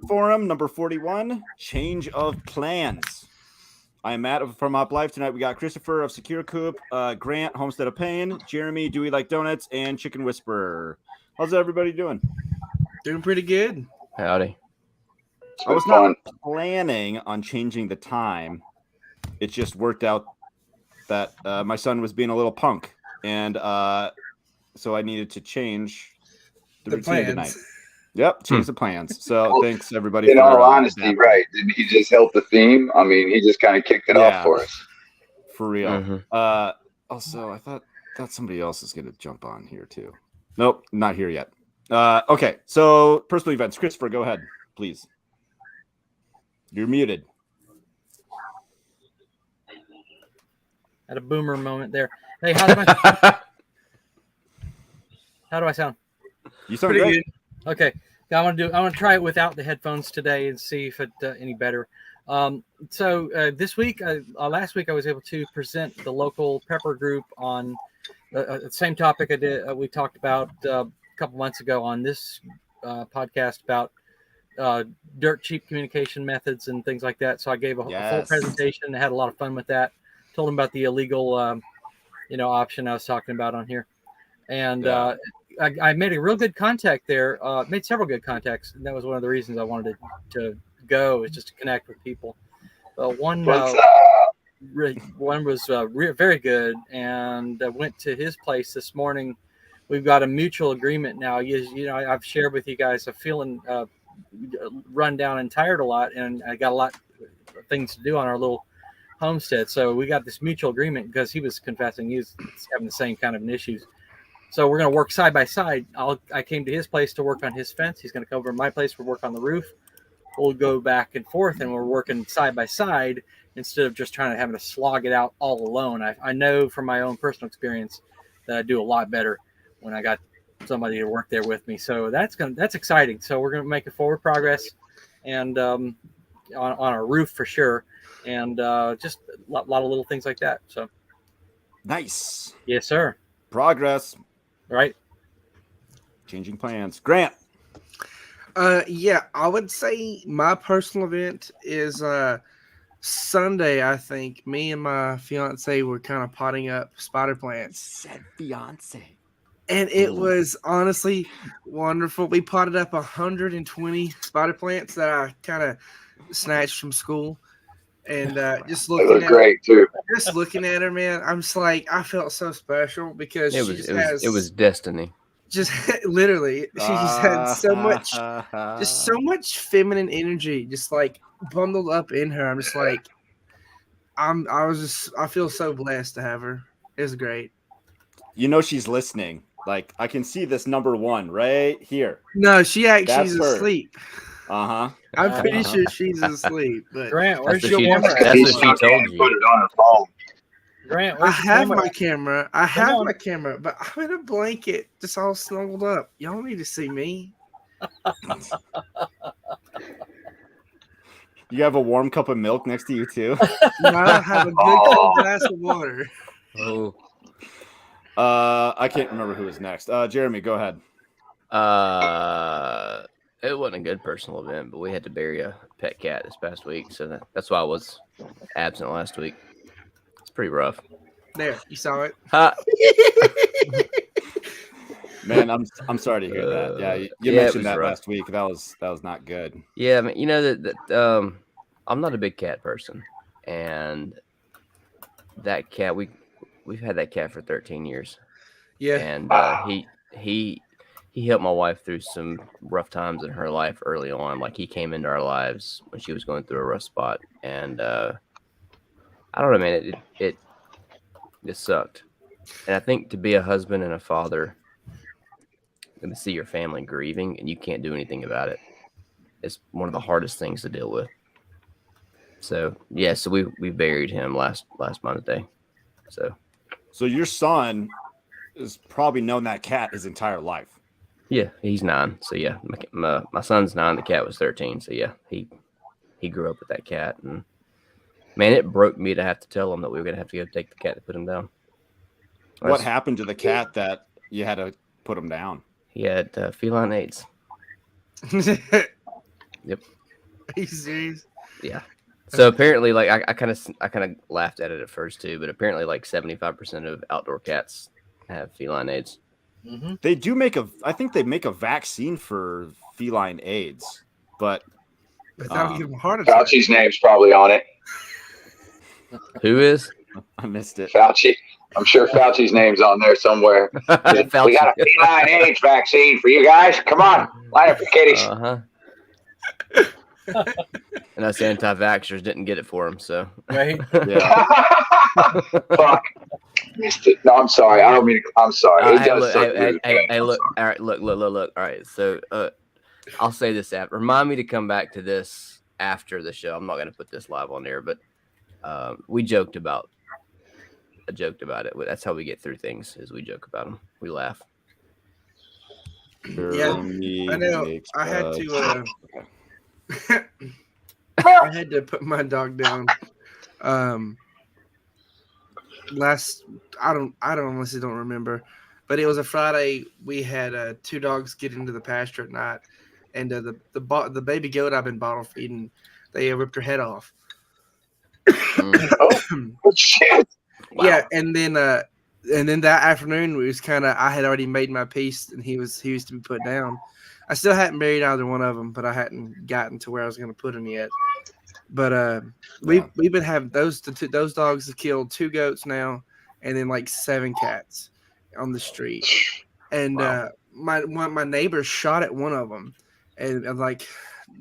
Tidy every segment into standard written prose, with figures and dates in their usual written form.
Forum number 41, change of plans. I am Matt of FarmHopLife. Tonight we got Christopher of Secure Coop, Grant, Homestead of Pain, Jeremy, Do We Like Donuts, and Chicken Whisperer. How's everybody doing? Doing pretty good. Howdy. I was not planning on changing the time. It just worked out that my son was being a little punk, and so I needed to change the routine tonight. Yep, change the plans. So thanks everybody. In all honesty, right? Didn't he just help the theme? I mean, he just kind of kicked it off for us. For real. Also, I thought somebody else is going to jump on here too. Nope, not here yet. Okay, so personal events. Christopher, go ahead, please. You're muted. Had a boomer moment there. Hey, how do I sound? You sound great. Good. Okay, I want to try it without the headphones today and see if it any better. So this week, last week, I was able to present the local pepper group on the same topic we talked about a couple months ago on this podcast about dirt cheap communication methods and things like that. So I gave a full presentation. I had a lot of fun with that. Told them about the illegal, option I was talking about on here, and I made a real good contact there. Made several good contacts, and that was one of the reasons I wanted to go, is just to connect with people. One was very good, and I went to his place this morning. We've got a mutual agreement now. I've shared with you guys. I'm feeling run down and tired a lot, and I got a lot of things to do on our little homestead. So we got this mutual agreement because he was confessing he was having the same kind of issues. So we're going to work side by side. I came to his place to work on his fence. He's going to come over to my place for work on the roof. We'll go back and forth, and we're working side by side instead of just having to slog it out all alone. I know from my own personal experience that I do a lot better when I got somebody to work there with me. So that's exciting. So we're going to make a forward progress, and on our roof for sure, and just a lot of little things like that. So nice. Yes, sir. Progress. Right. Changing plans. Grant. I would say my personal event is Sunday. I think me and my fiance were kind of potting up spider plants. Said fiance. And it was honestly wonderful. We potted up 120 spider plants that I kind of snatched from school. And just looking at great too. Just looking at her, man, I'm just like, I felt so special because it was destiny. Just literally, she just had so much feminine energy, just like bundled up in her. I'm just like, I feel so blessed to have her. It was great. She's listening. Like, I can see this number one right here. No, she's asleep. I'm pretty sure she's asleep. But Grant, where's your camera? That's what she told you. Put it on her phone. Grant, I have my camera. But I'm in a blanket, just all snuggled up. Y'all need to see me. You have a warm cup of milk next to you too. No, I have a good cold glass of water. Oh. I can't remember who was next. Jeremy, go ahead. It wasn't a good personal event, but we had to bury a pet cat this past week, so that's why I was absent last week. It's pretty rough. There, you saw it. Man, I'm sorry to hear that. Yeah, you mentioned that rough last week. That was not good. Yeah, I mean, that I'm not a big cat person, and that cat we've had that cat for 13 years. Yeah, and he helped my wife through some rough times in her life early on. Like, he came into our lives when she was going through a rough spot, and I don't know, man. It sucked, and I think to be a husband and a father and to see your family grieving and you can't do anything about it, it's one of the hardest things to deal with. So yeah, so we buried him last Monday. So your son has probably known that cat his entire life. Yeah, he's 9. So yeah, my son's 9. The cat was 13. So yeah, he grew up with that cat, and man, it broke me to have to tell him that we were gonna have to go take the cat to put him down. What happened to the cat that you had to put him down? He had feline AIDS. Yep. Are you serious? Yeah. So apparently, like I kind of laughed at it at first too, but apparently, like 75% of outdoor cats have feline AIDS. Mm-hmm. They do I think they make a vaccine for feline AIDS, but That'll give them a heart attack. Fauci's name's probably on it. Who is? I missed it. Fauci. I'm sure Fauci's name's on there somewhere. We got a feline AIDS vaccine for you guys. Come on, line up for kitties. And us anti-vaxxers didn't get it for him, so. Right? Yeah. Fuck. Missed it. No, I'm sorry. I don't mean to, I'm sorry. It does suck really bad. Hey, look. All right, look. All right, so I'll say this after. Remind me to come back to this after the show. I'm not going to put this live on there, but we joked about it. That's how we get through things, is we joke about them. We laugh. Yeah, I know. I had to put my dog down. I honestly don't remember, but it was a Friday. We had 2 dogs get into the pasture at night, and the baby goat I've been bottle feeding, they ripped her head off. Oh shit! Wow. Yeah, and then that afternoon it was I had already made my peace, and he was to be put down. I still hadn't buried either one of them, but I hadn't gotten to where I was going to put them yet. But we've been having those dogs have killed 2 goats now, and then like 7 cats on the street. And my neighbor shot at one of them, and like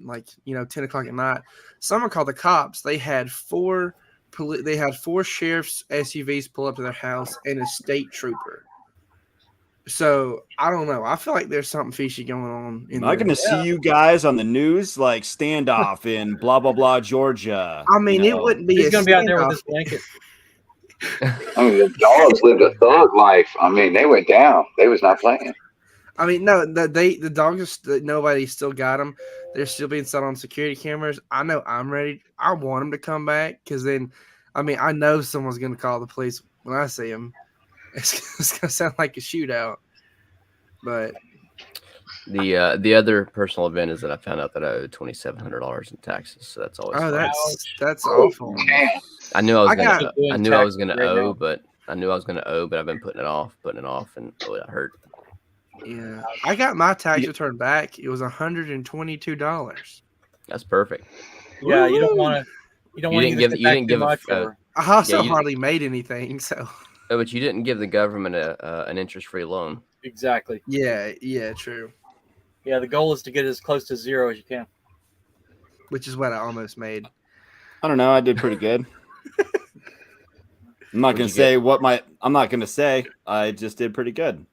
10 o'clock at night, someone called the cops. They had 4 sheriff's SUVs pull up to their house and a state trooper. So I don't know. I feel like there's something fishy going on. Am I going to see you guys on the news like standoff in blah blah blah Georgia? I mean, it wouldn't be. He's going to be out there with his blanket. I mean, the dogs lived a thug life. I mean, they went down. They was not playing. I mean, no, the dogs. Nobody still got them. They're still being set on security cameras. I know. I'm ready. I want them to come back because then, I mean, I know someone's going to call the police when I see them. It's going to sound like a shootout. But the other personal event is that I found out that I owed $2,700 in taxes. So that's always that's awful. I knew I was gonna owe, but I've been putting it off, and it hurt. Yeah, I got my tax return back. It was $122. That's perfect. Yeah, you don't want to. You didn't give much. I also hardly made anything, so. Oh, but you didn't give the government an interest-free loan. Exactly. Yeah, true. Yeah, the goal is to get as close to 0 as you can. Which is what I almost made. I don't know. I did pretty good. I'm not going to say I'm not going to say. I just did pretty good.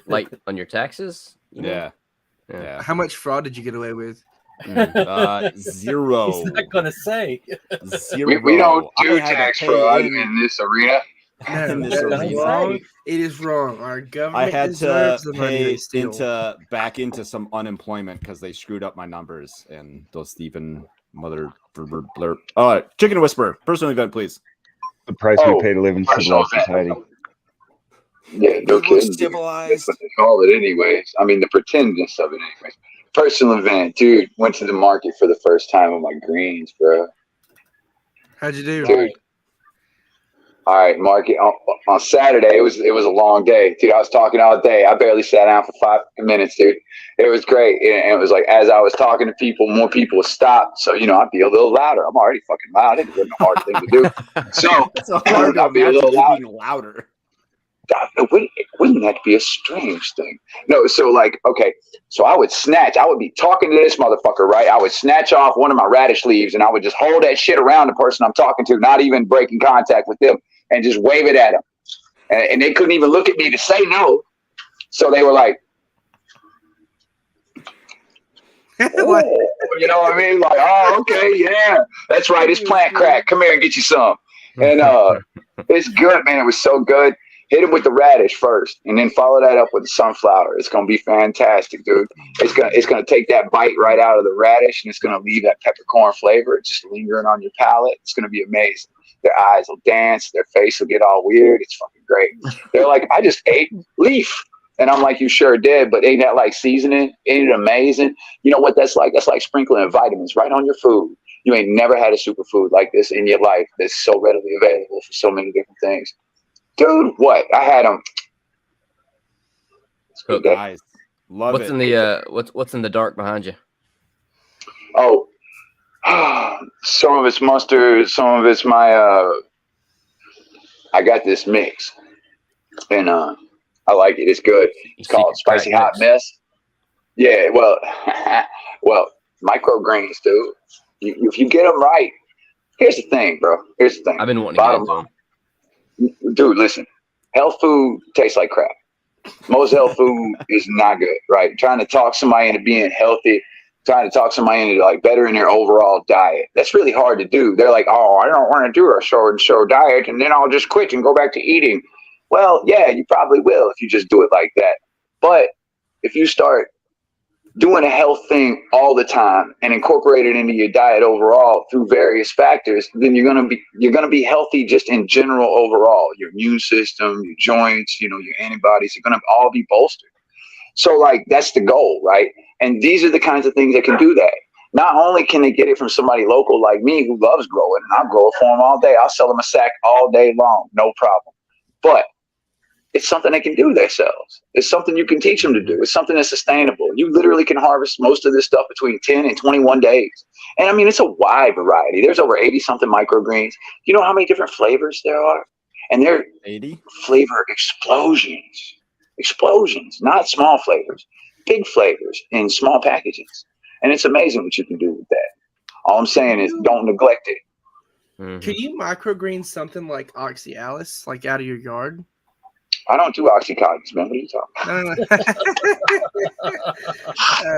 Like on your taxes? Yeah. How much fraud did you get away with? 0. He's not going to say. 0. We don't do tax fraud in this arena. No, it is wrong. Our government I had deserves to the money they steal. back into some unemployment because they screwed up my numbers and those Stephen mother blur. Oh, Chicken Whisperer, personal event, please. The price we pay to live in civilized society. Yeah, no kidding. Civilized. That's what they call it, anyways. I mean, the pretendness of it, anyways. Personal event, dude. Went to the market for the first time with my greens, bro. How'd you do? Dude. All right, market on Saturday. It was a long day, dude. I was talking all day. I barely sat down for 5 minutes, dude. It was great, and it was like as I was talking to people, more people would stop. So I'd be a little louder. I'm already fucking loud. It wasn't a hard thing to do. So I'd be a little louder. Wouldn't that be a strange thing? No, so so I would snatch. I would be talking to this motherfucker, right? I would snatch off one of my radish leaves, and I would just hold that shit around the person I'm talking to, not even breaking contact with them, and just wave it at them. And they couldn't even look at me to say no. So they were like, oh, you know what I mean? Like, oh, okay, yeah, that's right. It's plant crack. Come here and get you some. And it's good, man. It was so good. Hit him with the radish first, and then follow that up with the sunflower. It's gonna be fantastic, dude. It's gonna take that bite right out of the radish, and it's gonna leave that peppercorn flavor just lingering on your palate. It's gonna be amazing. Their eyes will dance, their face will get all weird. It's fucking great. They're like, I just ate leaf. And I'm like, you sure did, but ain't that like seasoning? Ain't it amazing? You know what that's like? That's like sprinkling vitamins right on your food. You ain't never had a superfood like this in your life that's so readily available for so many different things. Dude, what? I had them. Nice. Love what's it. in the what's in the dark behind you? Oh, some of it's mustard, some of it's my I got this mix. And I like it. It's good. It's called Spicy Hot Mess. Yeah, well, well, microgreens, dude. If you get them right, here's the thing, bro. Here's the thing. I've been wanting to get into them. Dude, listen. Health food tastes like crap. Most health food is not good, right? Trying to talk somebody into being healthy, trying to talk somebody into like bettering their overall diet. That's really hard to do. They're like, oh, I don't want to do a short and show diet, and then I'll just quit and go back to eating. Well, yeah, you probably will if you just do it like that. But if you start doing a health thing all the time and incorporate it into your diet overall through various factors, then you're gonna be healthy just in general overall. Your immune system, your joints, your antibodies are gonna all be bolstered. So like that's the goal, right? And these are the kinds of things that can do that. Not only can they get it from somebody local like me who loves growing, and I'll grow it for them all day. I'll sell them a sack all day long, no problem. But it's something they can do themselves. It's something you can teach them to do. It's something that's sustainable. You literally can harvest most of this stuff between 10 and 21 days. And I mean, it's a wide variety. There's over 80 something microgreens. You know how many different flavors there are? And they're 80 flavor explosions. Explosions, not small flavors, big flavors in small packages. And it's amazing what you can do with that. All I'm saying is don't neglect it. Mm-hmm. Can you microgreen something like Oxyalis, like out of your yard? I don't do Oxycontins, man. What are you talking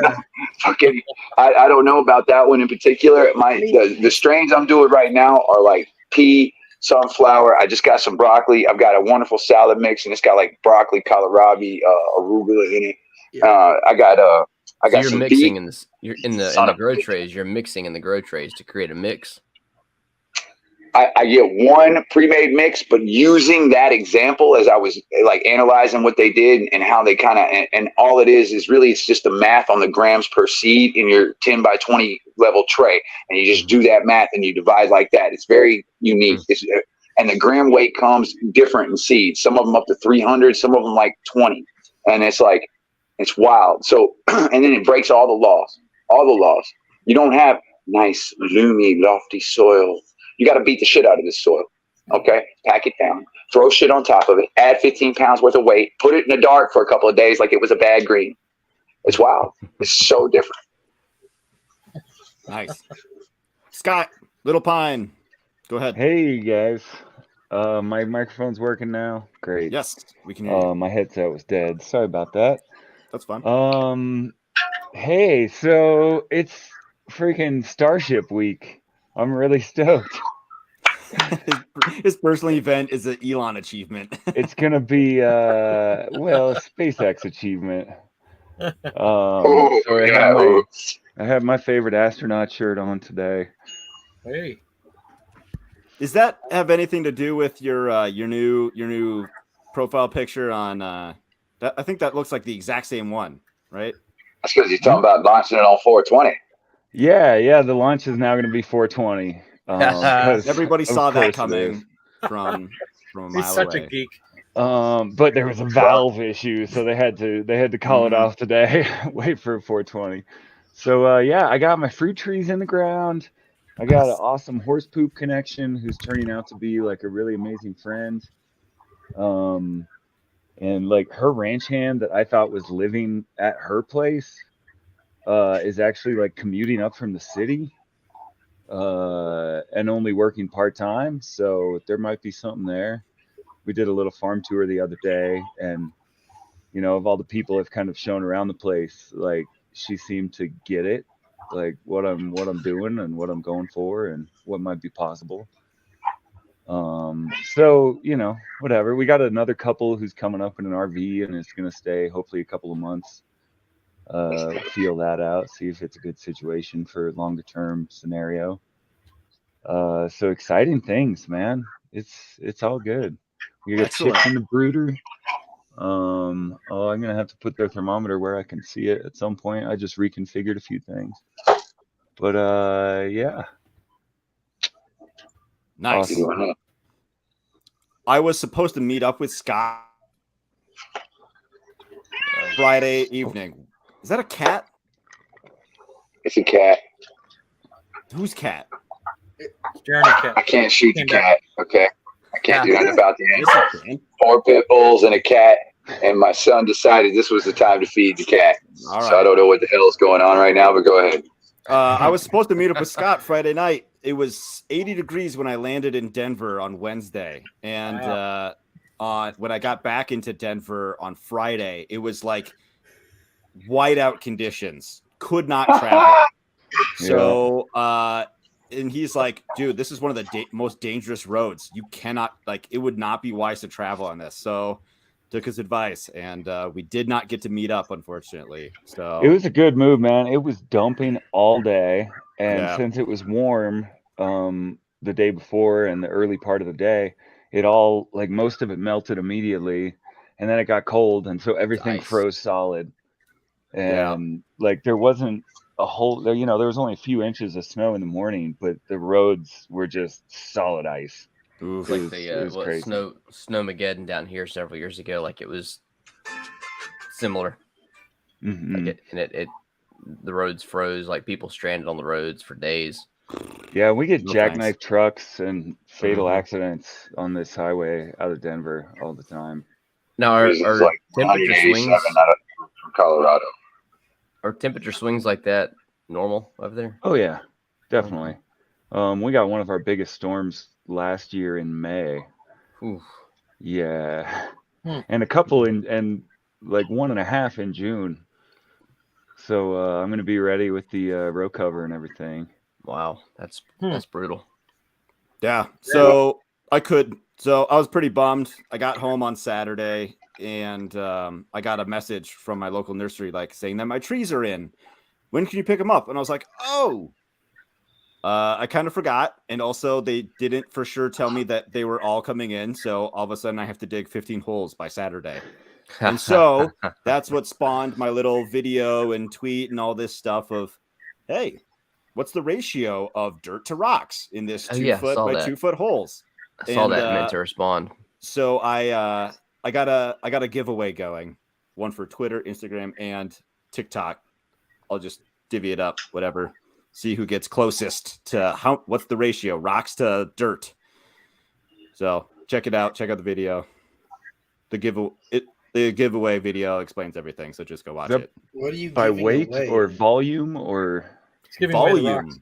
about? I don't know about that one in particular. The strains I'm doing right now are like pea, sunflower. I just got some broccoli. I've got a wonderful salad mix, and it's got like broccoli, kohlrabi, arugula in it. Yeah. I got So you're some mixing beef. in this. You're in the grow trays. You're mixing in the grow trays to create a mix. I get one pre-made mix, but using that example as I was like analyzing what they did and how they kind of, and all it is really, it's just the math on the grams per seed in your 10 by 20 level tray. And you just do that math and you divide like that. It's very unique. And the gram weight comes different in seeds. Some of them up to 300, some of them like 20. And it's like, it's wild. So, and then it breaks all the laws. You don't have nice, loomy, lofty soil. You got to beat the shit out of this soil. Okay? Pack it down. Throw shit on top of it. Add 15 pounds worth of weight. Put it in the dark for a couple of days like it was a bad green. It's wild. It's so different. Nice. Scott, Little Pine. Go ahead. Hey, guys. My microphone's working now. Great. Yes, we can hear you. My headset was dead. Sorry about that. That's fine. Hey, so it's freaking Starship Week. I'm really stoked. His personal event is an Elon achievement. It's gonna be a SpaceX achievement. I have my favorite astronaut shirt on today. Hey, does that have anything to do with your new profile picture on? I think that looks like the exact same one, right? That's because he's talking about launching it on 420. Yeah, the launch is now going to be 420. Everybody saw that coming from a mile he's such away. a geek. But there was a valve issue, so they had to call it off today. Wait for 420. So I got my fruit trees in the ground. I got an awesome horse poop connection who's turning out to be like a really amazing friend. And like her ranch hand that I thought was living at her place is actually like commuting up from the city and only working part-time. So there might be something there. We did a little farm tour the other day, and of all the people I've kind of shown around the place, like she seemed to get it, like what I'm doing and what I'm going for and what might be possible. So whatever. We got another couple who's coming up in an RV and is gonna stay hopefully a couple of months. Feel that out, see if it's a good situation for longer term scenario. So exciting things, man. It's all good. We got chips in the brooder. I'm gonna have to put their thermometer where I can see it at some point. I just reconfigured a few things. But yeah. Nice. Awesome. I was supposed to meet up with Scott Friday evening. Is that a cat? It's a cat. Whose cat? Journey cat. I can't shoot the Came cat. Okay. I can't do nothing about the Yes, animal. you can. 4 pit bulls and a cat. And my son decided this was the time to feed the cat. All So I right. don't know what the hell is going on right now, but go ahead. I was supposed to meet up with Scott Friday night. It was 80 degrees when I landed in Denver on Wednesday. And when I got back into Denver on Friday, it was like whiteout conditions. Could not travel. So, and he's like, dude, this is one of the most dangerous roads. You cannot, like, it would not be wise to travel on this. So took his advice, and we did not get to meet up, unfortunately. So It was a good move, man. It was dumping all day, and Yeah. since it was warm the day before and the early part of the day, it all, like, most of it melted immediately, and then it got cold, and so everything Nice. froze solid. Yeah. And like there wasn't a whole, you know, there was only a few inches of snow in the morning, but the roads were just solid ice. Oof. Like it was what, crazy. Snowmageddon down here several years ago. Like it was similar. Mhm. Like the roads froze. Like people stranded on the roads for days. Yeah, we get No jackknife trucks and fatal Mhm. accidents on this highway out of Denver all the time. Now are This is like temperature 187 swings out of from Colorado. are temperature swings like that normal over there? Oh yeah, definitely. We got one of our biggest storms last year in May. Oof. Yeah. Hmm. And a couple and like 1.5 in June. So I'm gonna be ready with the row cover and everything. Wow, that's brutal. Yeah. So I was pretty bummed. I got home on Saturday, and I got a message from my local nursery, like saying that my trees are in. When can you pick them up? And I was like, oh. I kind of forgot, and also they didn't for sure tell me that they were all coming in. So all of a sudden, I have to dig 15 holes by Saturday, and so that's what spawned my little video and tweet and all this stuff of, hey, what's the ratio of dirt to rocks in this 2 foot by 2 foot holes? I saw that and meant to respond. So I got a giveaway going, one for Twitter, Instagram, and TikTok. I'll just divvy it up, whatever. See who gets closest to what's the ratio, rocks to dirt. So check it out. Check out the video. The giveaway video explains everything. So just go watch it. What are you By giving weight away? or volume or It's giving away the Volume. rocks.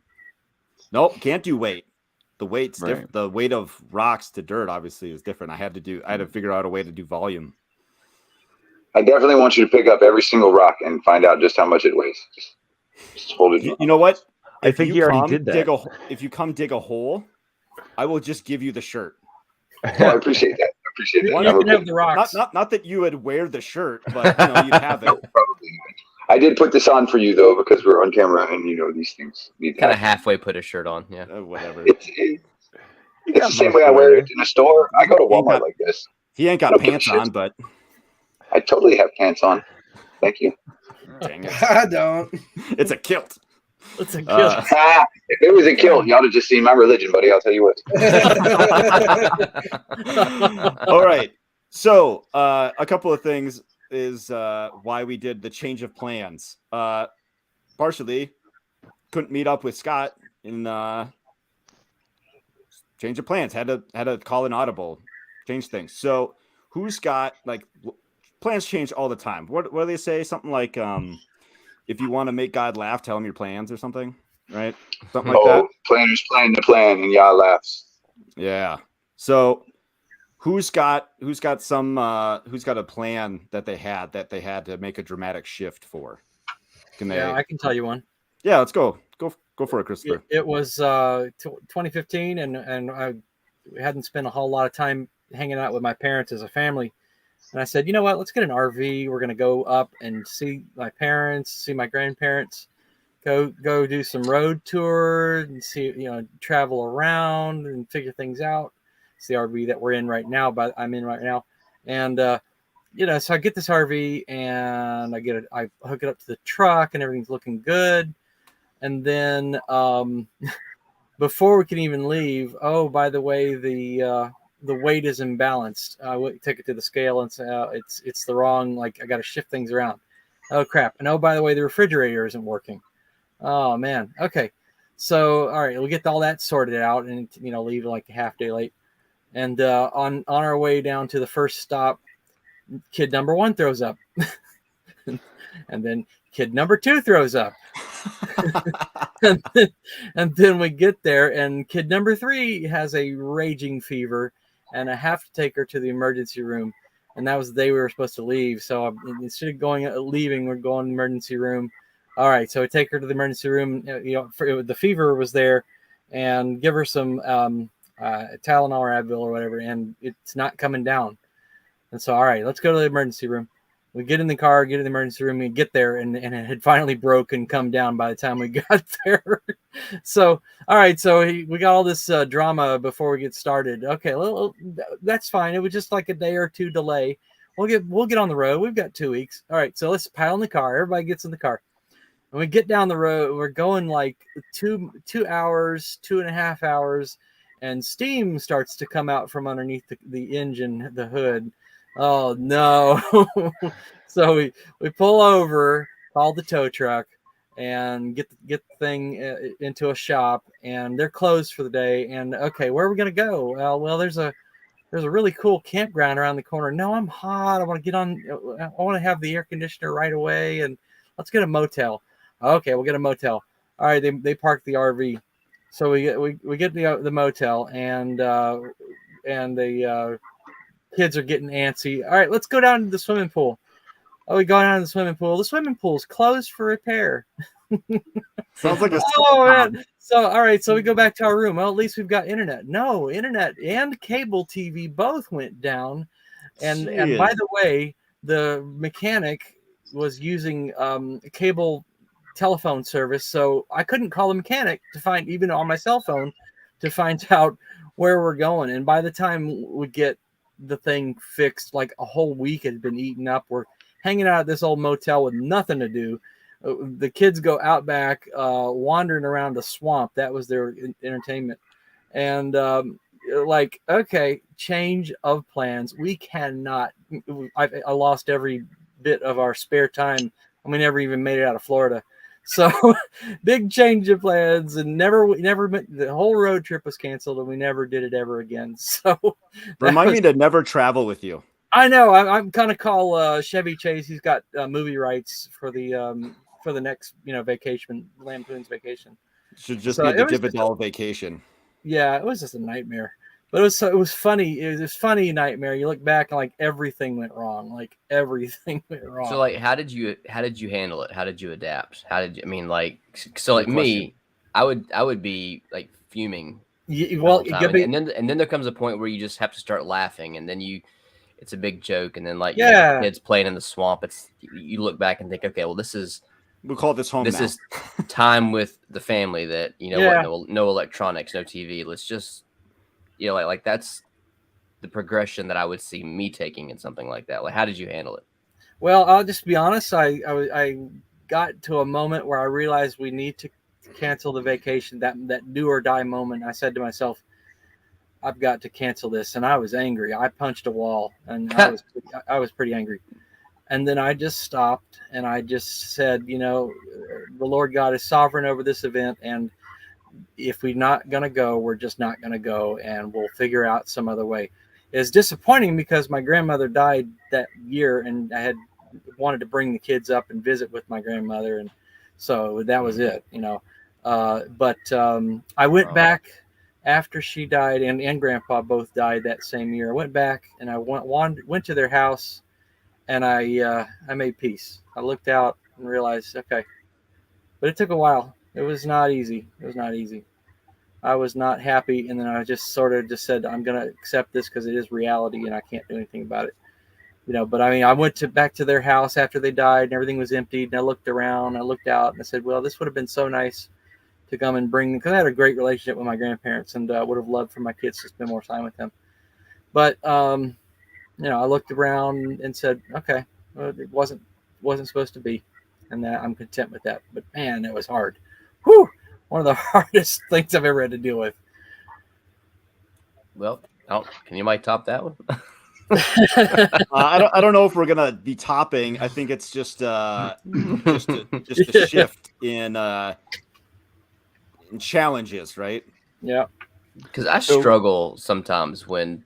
Nope, can't do weight. The weight's Right. different. The weight of rocks to dirt obviously is different. I had to figure out a way to do volume. I definitely want you to pick up every single rock and find out just how much it weighs. Just hold it. You know what? I think you already did that. If you come dig a hole, I will just give you the shirt. Oh, I appreciate that. I appreciate that. You I'm can have okay. the rocks. Not that you would wear the shirt, but you'd have it. No, probably not. I did put this on for you though because we're on camera and these things need to Kind of happen. halfway put a shirt on. Yeah. Whatever. It's the same way I wear it in a store. I go to Walmart like this. He ain't got I don't give a pants shit. on, but I totally have pants on. Thank you. dang it. I don't. It's a kilt. It's a kill. If it was a kilt, y'all would just see my religion, buddy. I'll tell you what. All right. So a couple of things is why we did the change of plans. Partially couldn't meet up with Scott in change of plans. Had to call an audible, change things. So who's got plans change all the time? What do they say? Something like if you want to make God laugh, tell him your plans or something, right? Something like that. Planners planning the plan, and y'all laughs. Yeah. So who's got a plan that they had to make a dramatic shift for? Yeah, I can tell you one. Yeah, let's go for it, Christopher. It was 2015, and I hadn't spent a whole lot of time hanging out with my parents as a family. And I said, you know what? Let's get an RV. We're going to go up and see my parents, see my grandparents, go do some road tours and see, travel around and figure things out. It's the RV that we're in right now, but I'm in right now. And so I get this RV and I hook it up to the truck and everything's looking good. And then before we can even leave, oh, by the way, the weight is imbalanced. I take it to the scale and say, it's the wrong, like I got to shift things around. Oh crap. And oh, by the way, the refrigerator isn't working. Oh man. Okay. So, all right, we'll get all that sorted out and, leave like a half day late. And on our way down to the first stop, kid number 1 throws up. And then kid number 2 throws up. and then we get there and kid number 3 has a raging fever and I have to take her to the emergency room. And that was the day we were supposed to leave. So instead of leaving, we're going to the emergency room. All right. So we take her to the emergency room, the fever was there and give her some Tylenol or Advil or whatever. And it's not coming down. And so, all right, let's go to the emergency room. We get in the car, get in the emergency room, and get there, and it had finally broke and come down by the time we got there. So, all right, so we got all this drama before we get started. Okay, well, that's fine. It was just like a day or 2 delay. We'll get on the road. We've got 2 weeks. All right, so let's pile in the car. Everybody gets in the car. And we get down the road. We're going like 2 hours, 2.5 hours, and steam starts to come out from underneath the engine, the hood. Oh no. So we pull over, call the tow truck, and get the thing into a shop, and they're closed for the day. And okay, where are we gonna go? Well, there's a really cool campground around the corner. No, I'm hot. I want to get on. I want to have the air conditioner right away, and let's get a motel. Okay, we'll get a motel. All right, they park the RV, so we get the motel, and the kids are getting antsy. All right, let's go down to the swimming pool. Oh, we go down to the swimming pool. The swimming pool's closed for repair. Sounds like a man. So, all right, so we go back to our room. Well, at least we've got internet. No, internet and cable TV both went down. And by the way, the mechanic was using cable telephone service, so I couldn't call the mechanic to find, even on my cell phone, to find out where we're going. And by the time we get the thing fixed, like a whole week had been eaten up. We're hanging out at this old motel with nothing to do. The kids go out back, wandering around the swamp. That was their entertainment. And okay, change of plans. We cannot. I lost every bit of our spare time, and we never even made it out of Florida. So big change of plans, and never the whole road trip was canceled, and we never did it ever again. So remind me to never travel with you. I know. I'm kind of call Chevy Chase. He's got movie rights for the next vacation, Lampoon's Vacation. Should just be the Vidal vacation. Yeah, it was just a nightmare. But it was funny. It was funny nightmare. You look back and like everything went wrong. Like everything went wrong. So like, how did you handle it? How did you adapt? Me, I would be like fuming. And then there comes a point where you just have to start laughing, and then it's a big joke, and then the kids playing in the swamp. You look back and think, okay, well we'll call this home. This now. Is time with the family. That no electronics, no TV. Let's just. Like that's the progression that I would see me taking in something like that. Like, how did you handle it? Well, I'll just be honest. I got to a moment where I realized we need to cancel the vacation. That do or die moment. I said to myself, I've got to cancel this, and I was angry. I punched a wall, and I was pretty angry. And then I just stopped, and I just said, the Lord God is sovereign over this event, and if we're not going to go, we're just not going to go, and we'll figure out some other way. It's disappointing because my grandmother died that year, and I had wanted to bring the kids up and visit with my grandmother, and so that was it, But I went back after she died, and Grandpa both died that same year. I went back, and I went to their house, and I made peace. I looked out and realized, okay, but it took a while. It was not easy. I was not happy. And then I just sort of just said, I'm going to accept this because it is reality and I can't do anything about it. But I mean, I went back to their house after they died and everything was emptied. And I looked around, I looked out and I said, well, this would have been so nice to come and bring them, because I had a great relationship with my grandparents and would have loved for my kids to spend more time with them. But, I looked around and said, okay, well, it wasn't supposed to be, and that I'm content with that. But man, it was hard. Whew, one of the hardest things I've ever had to deal with. Well, can you might top that one? I don't know if we're gonna be topping. I think it's just a shift in challenges, right? Yeah. Because I struggle sometimes when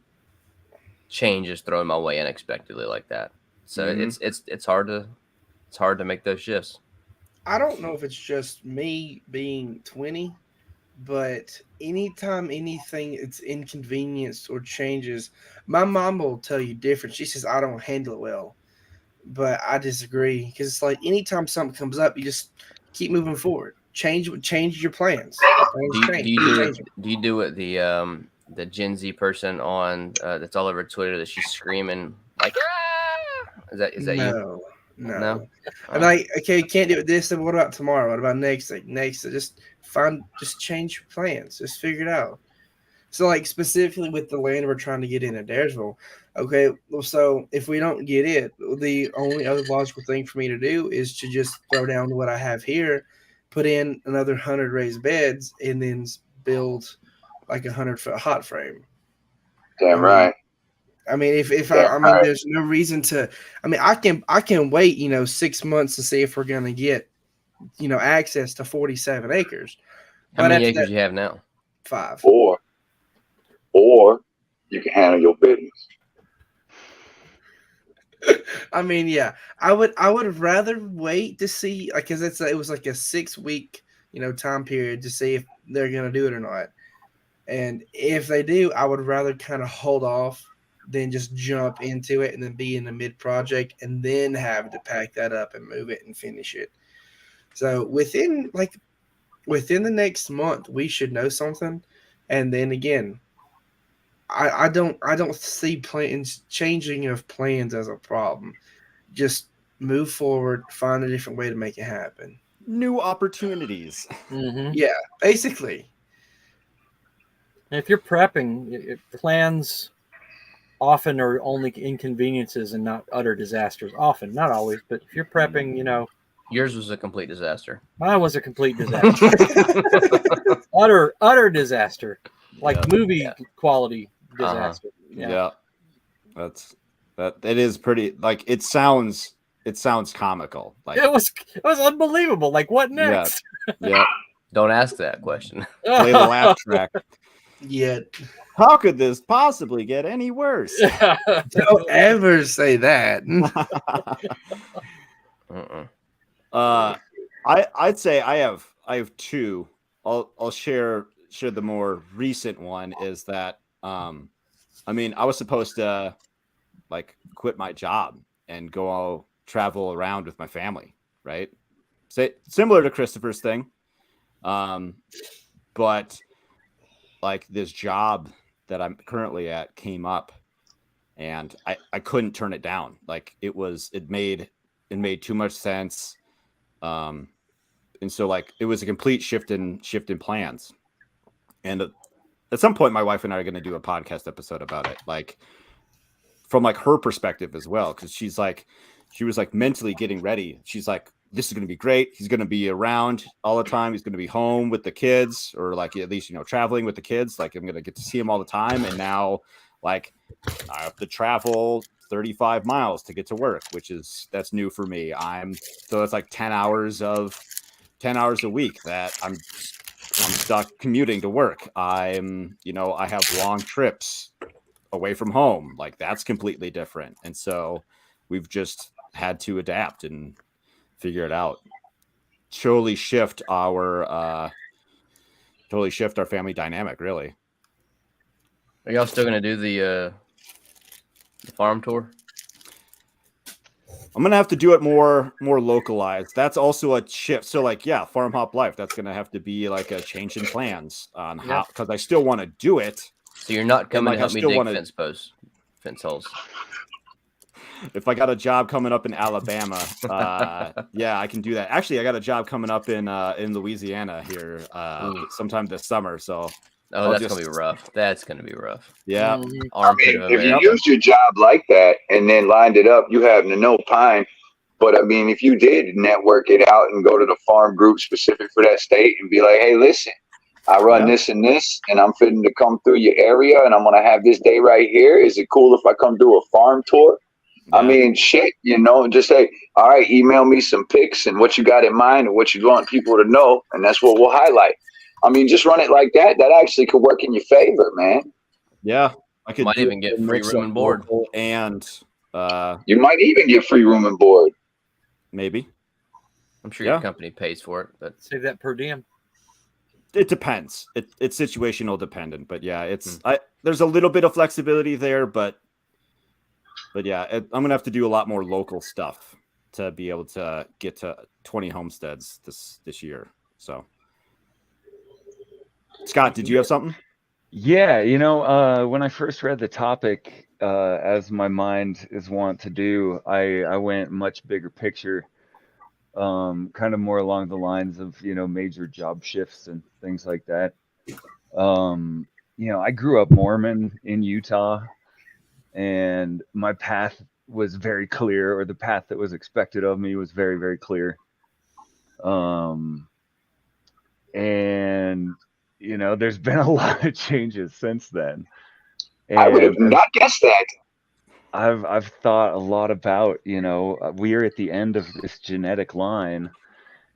change is thrown my way unexpectedly like that. So it's hard to make those shifts. I don't know if it's just me being 20, but anytime anything it's inconvenienced or changes, my mom will tell you different. She says I don't handle it well, but I disagree because it's like anytime something comes up, you just keep moving forward. Change your plans. Do you do it the Gen Z person on that's all over Twitter that she's screaming like, ah! Is that you? No. I'm like, okay, can't do it this. And what about tomorrow? What about next? Like next, just change your plans. Just figure it out. So like specifically with the land we're trying to get in at Daresville, okay. So if we don't get it, the only other logical thing for me to do is to just throw down what I have here, put in another 100 raised beds, and then build like 100-foot hot frame. Damn right. I mean, there's no reason to. I mean, I can wait, 6 months to see if we're gonna get, access to 47 acres. How many acres you have now? 5. Or you can handle your business. I mean, yeah, I would rather wait to see, because it was like a 6-week, time period to see if they're gonna do it or not. And if they do, I would rather kind of hold off than just jump into it and then be in the mid project and then have to pack that up and move it and finish it. So within the next month, we should know something. And then again, I don't see changing of plans as a problem. Just move forward, find a different way to make it happen. New opportunities. Mm-hmm. Yeah, basically. If you're prepping, plans often are only inconveniences and not utter disasters. Often, not always, but if you're prepping, yours was a complete disaster. Mine was a complete disaster. utter disaster, like movie quality disaster. Yeah, it is pretty. Like it sounds comical. Like it was unbelievable. Like what next? Yeah. Don't ask that question. Play the laugh track. Yet. How could this possibly get any worse? Don't ever say that. I'd say I have 2. I'll share the more recent one is that I was supposed to like quit my job and go travel around with my family, right? Similar to Christopher's thing. But like this job that I'm currently at came up and I couldn't turn it down. Like it made too much sense. And so like it was a complete shift in plans. And at some point my wife and I are going to do a podcast episode about it. Like from like her perspective as well. Cause she was like mentally getting ready. She's like, this is going to be great. He's going to be around all the time. He's going to be home with the kids or like at least, traveling with the kids. Like I'm going to get to see him all the time. And now like I have to travel 35 miles to get to work, that's new for me. So it's like 10 hours a week that I'm stuck commuting to work. I have long trips away from home. Like that's completely different. And so we've just had to adapt and figure it out. Totally shift our family dynamic, really. Are y'all still gonna do the farm tour? I'm gonna have to do it more localized. That's also a shift. So like, yeah, FarmHopLife. That's gonna have to be like a change in plans on how, because I still want to do it. So you're not coming to help me dig fence holes. If I got a job coming up in Alabama, yeah, I can do that. Actually, I got a job coming up in Louisiana here sometime this summer. So Oh, I'll that's just- gonna be rough. That's gonna be rough. Yeah. Mhm. I Armpit mean, of if you America. used your job like that and then lined it up, you have no pine. But I mean, if you did network it out and go to the farm group specific for that state and be like, hey, listen, I run Yeah. this and this, and I'm fitting to come through your area, and I'm gonna have this day right here. Is it cool if I come do a farm tour? I Yeah. mean, shit, just say, all right, email me some pics and what you got in mind and what you want people to know, and that's what we'll highlight. I mean, just run it like that. That actually could work in your favor, man. Yeah. I could Might do even get a free mix room of and board. local and You might even get free room and board. maybe. I'm sure Yeah. your company pays for it, but Save that per diem. It depends. It's situational dependent, but yeah, there's a little bit of flexibility there, but yeah, I'm gonna have to do a lot more local stuff to be able to get to 20 homesteads this year. So, Scott, did you have something? Yeah, when I first read the topic, as my mind is wont to do, I went much bigger picture, kind of more along the lines of, major job shifts and things like that. I grew up Mormon in Utah, and my path was very clear, or the path that was expected of me was very, very clear. And there's been a lot of changes since then. And I would have not guessed that. I've thought a lot about, we're at the end of this genetic line,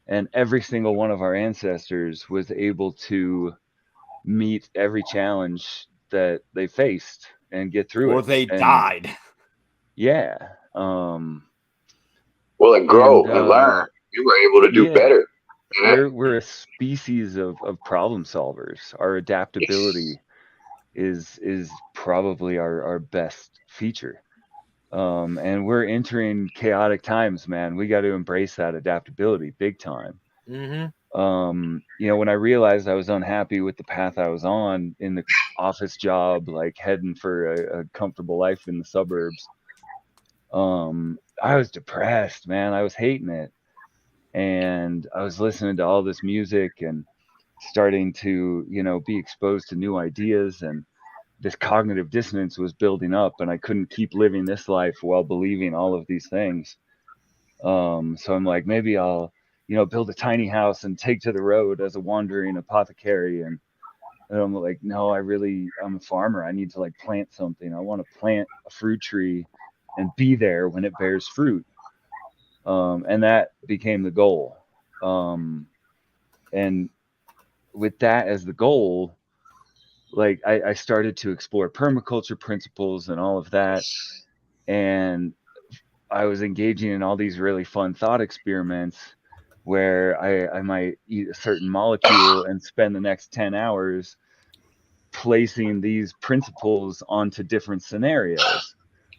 and every single one of our ancestors was able to meet every challenge that they faced and get through Or it. they And died. yeah. Well, and grow and learn. You were able to do yeah. better. We're a species of problem solvers. Our adaptability is probably our best feature. And we're entering chaotic times, man. We got to embrace that adaptability big time. Mm-hmm. When I realized I was unhappy with the path I was on in the office job, like heading for a comfortable life in the suburbs, I was depressed, man. I was hating it. And I was listening to all this music and starting to, be exposed to new ideas, and this cognitive dissonance was building up, and I couldn't keep living this life while believing all of these things. So I'm like, maybe I'll, build a tiny house and take to the road as a wandering apothecary. And I'm like, no, I'm a farmer. I need to like plant something. I want to plant a fruit tree and be there when it bears fruit. And that became the goal. And with that as the goal, like I started to explore permaculture principles and all of that. And I was engaging in all these really fun thought experiments where I might eat a certain molecule and spend the next 10 hours placing these principles onto different scenarios,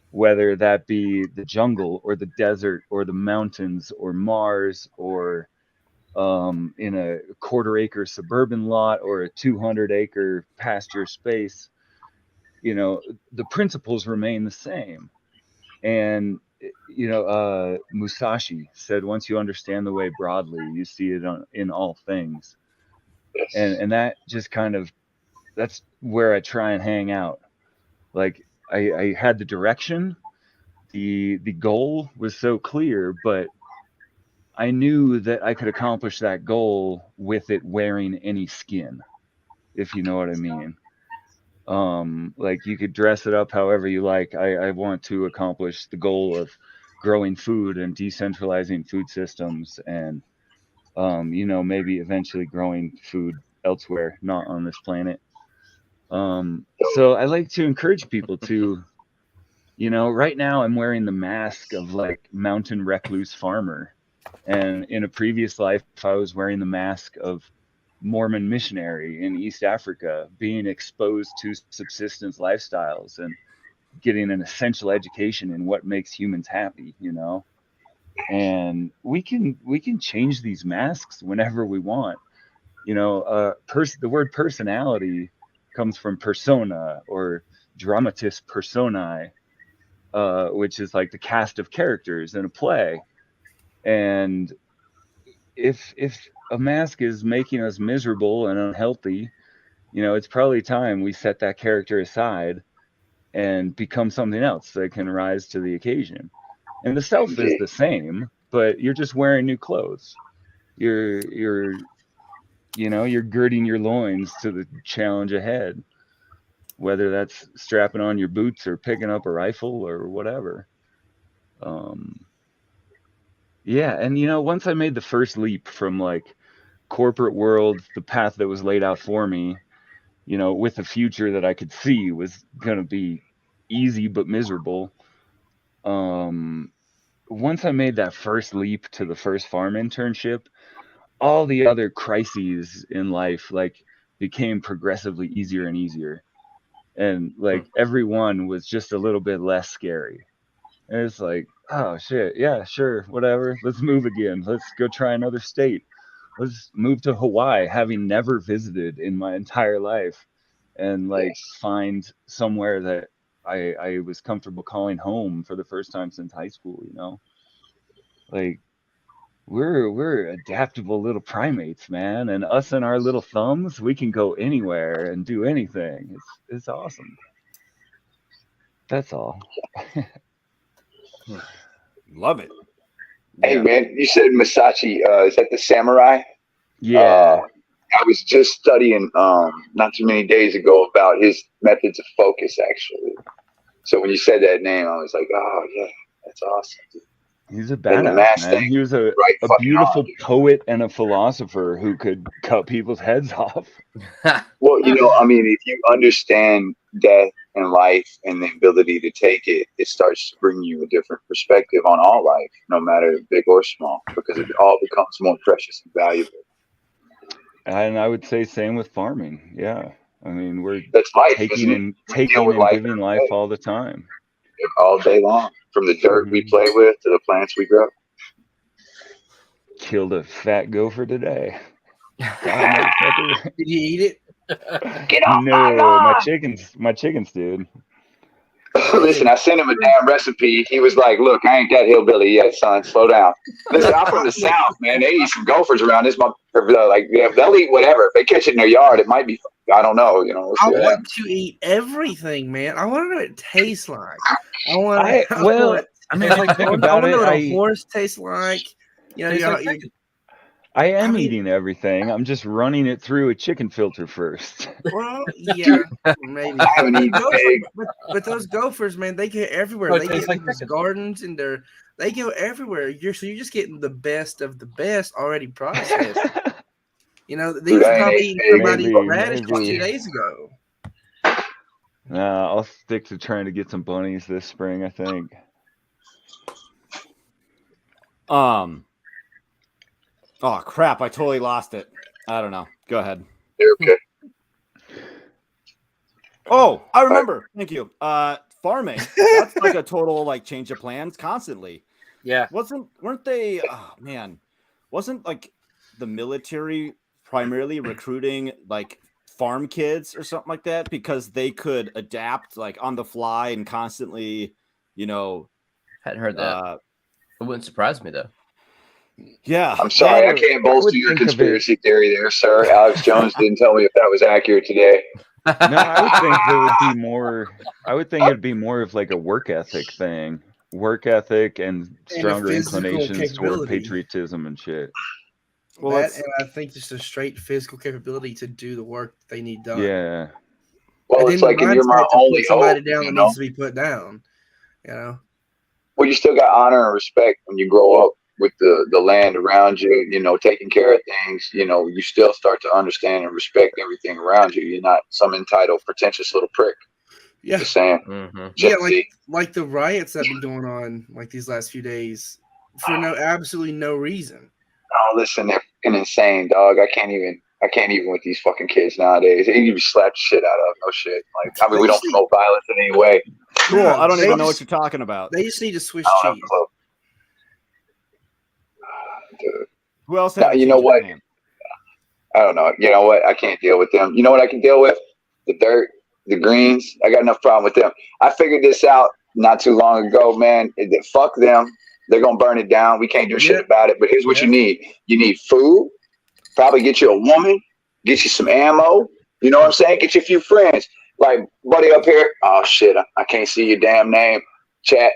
whether that be the jungle or the desert or the mountains or Mars or in a quarter-acre suburban lot or a 200-acre pasture space. The principles remain the same. And Musashi said, once you understand the way broadly, you see it in all things. And that just kind of, that's where I try and hang out. Like I had the direction, the goal was so clear, but I knew that I could accomplish that goal with it wearing any skin, if you know what I mean. Like you could dress it up however you like. I want to accomplish the goal of growing food and decentralizing food systems, and maybe eventually growing food elsewhere, not on this planet. So I like to encourage people to, right now I'm wearing the mask of like mountain recluse farmer, and in a previous life I was wearing the mask of Mormon missionary in East Africa, being exposed to subsistence lifestyles and getting an essential education in what makes humans happy, and we can change these masks whenever we want. The word personality comes from persona or dramatis personae, which is like the cast of characters in a play. And if a mask is making us miserable and unhealthy, you know, it's probably time we set that character aside and become something else that can rise to the occasion. And the self is the same, but you're just wearing new clothes. You're you know, you're girding your loins to the challenge ahead, whether that's strapping on your boots or picking up a rifle or whatever. Yeah, and you know, once I made the first leap from like corporate world, the path that was laid out for me, you know, with the future that I could see was gonna be easy but miserable. Once I made that first leap to the first farm internship, all the other crises in life like became progressively easier and easier. And like every one was just a little bit less scary. And it's like, oh shit, yeah, sure, whatever. Let's move again. Let's go try another state. Let's move to Hawaii, having never visited in my entire life, and like find somewhere that I was comfortable calling home for the first time since high school, you know? Like we're adaptable little primates, man, and us and our little thumbs, we can go anywhere and do anything. It's awesome. That's all. Love it. Hey man, you said Masashi, is that the samurai? Yeah. I was just studying not too many days ago about his methods of focus actually. So when you said that name, I was like, oh yeah, that's awesome. He's a badass, man. He was a beautiful poet and a philosopher who could cut people's heads off. Well, you know, I mean, if you understand death and life and the ability to take it, it starts to bring you a different perspective on all life, no matter big or small, because it all becomes more precious and valuable. And I would say same with farming. Yeah. I mean, we're life, taking and giving life all the time. All day long, from the dirt we play with to the plants we grow. Killed a fat gopher today. Did you eat it? Get off my chickens, dude. Listen, I sent him a damn recipe. He was like, "Look, I ain't that hillbilly yet, son. Slow down." Listen, I'm from the South, man. They eat some gophers around this month. Like, they'll eat whatever. If they catch it in their yard, it might be. I don't know. You know. I want to eat everything, man. I want to know what it tastes like. I want. I mean, like, think about it. I want to know what a horse tastes like. You know, I am eating everything. I'm just running it through a chicken filter first. Well, yeah, maybe. I haven't eaten egg. But those gophers, man, they get everywhere. They get like these gardens and they go everywhere. You're just getting the best of the best already processed. You know, they was probably eating somebody radishes 2 days ago. Nah, I'll stick to trying to get some bunnies this spring, I think. Oh crap! I totally lost it. I don't know. Go ahead. You're okay. Oh, I remember. Thank you. Farming. That's like a total like change of plans constantly. Yeah. Weren't they? Oh man, wasn't like the military primarily recruiting like farm kids or something like that because they could adapt like on the fly and constantly, you know. Hadn't heard that. It wouldn't surprise me though. Yeah, I'm sorry, I can't bolster your conspiracy theory there, sir. Alex Jones didn't tell me if that was accurate today. No, I would think it would be more. I would think it'd be more of like a work ethic thing, work ethic and stronger inclinations toward patriotism and shit. Well, and I think just a straight physical capability to do the work that they need done. Yeah. Well, it's like you're my only hope. Down that needs to be put down. You know. Well, you still got honor and respect when you grow up with the land around you, you know, taking care of things, you know, you still start to understand and respect everything around you. You're not some entitled, pretentious little prick. Yeah. Just saying. Mm-hmm. Yeah, like the riots that have been going on like these last few days for absolutely no reason. Oh, listen, they're fucking insane, dog. I can't even with these fucking kids nowadays. They need to be slapped shit out of. No shit. Like, I mean, we don't promote violence in any way. Cool. I don't even know what you're talking about. They just need to switch cheese. Dude. Who else? You know what? I don't know. You know what? I can't deal with them. You know what I can deal with? The dirt, the greens. I got enough problem with them. I figured this out not too long ago, man. Fuck them. They're gonna burn it down. We can't do shit about it. But here's what you need. You need food. Probably get you a woman. Get you some ammo. You know what I'm saying? Get you a few friends. Like, buddy up here. Oh, shit. I can't see your damn name. Chad.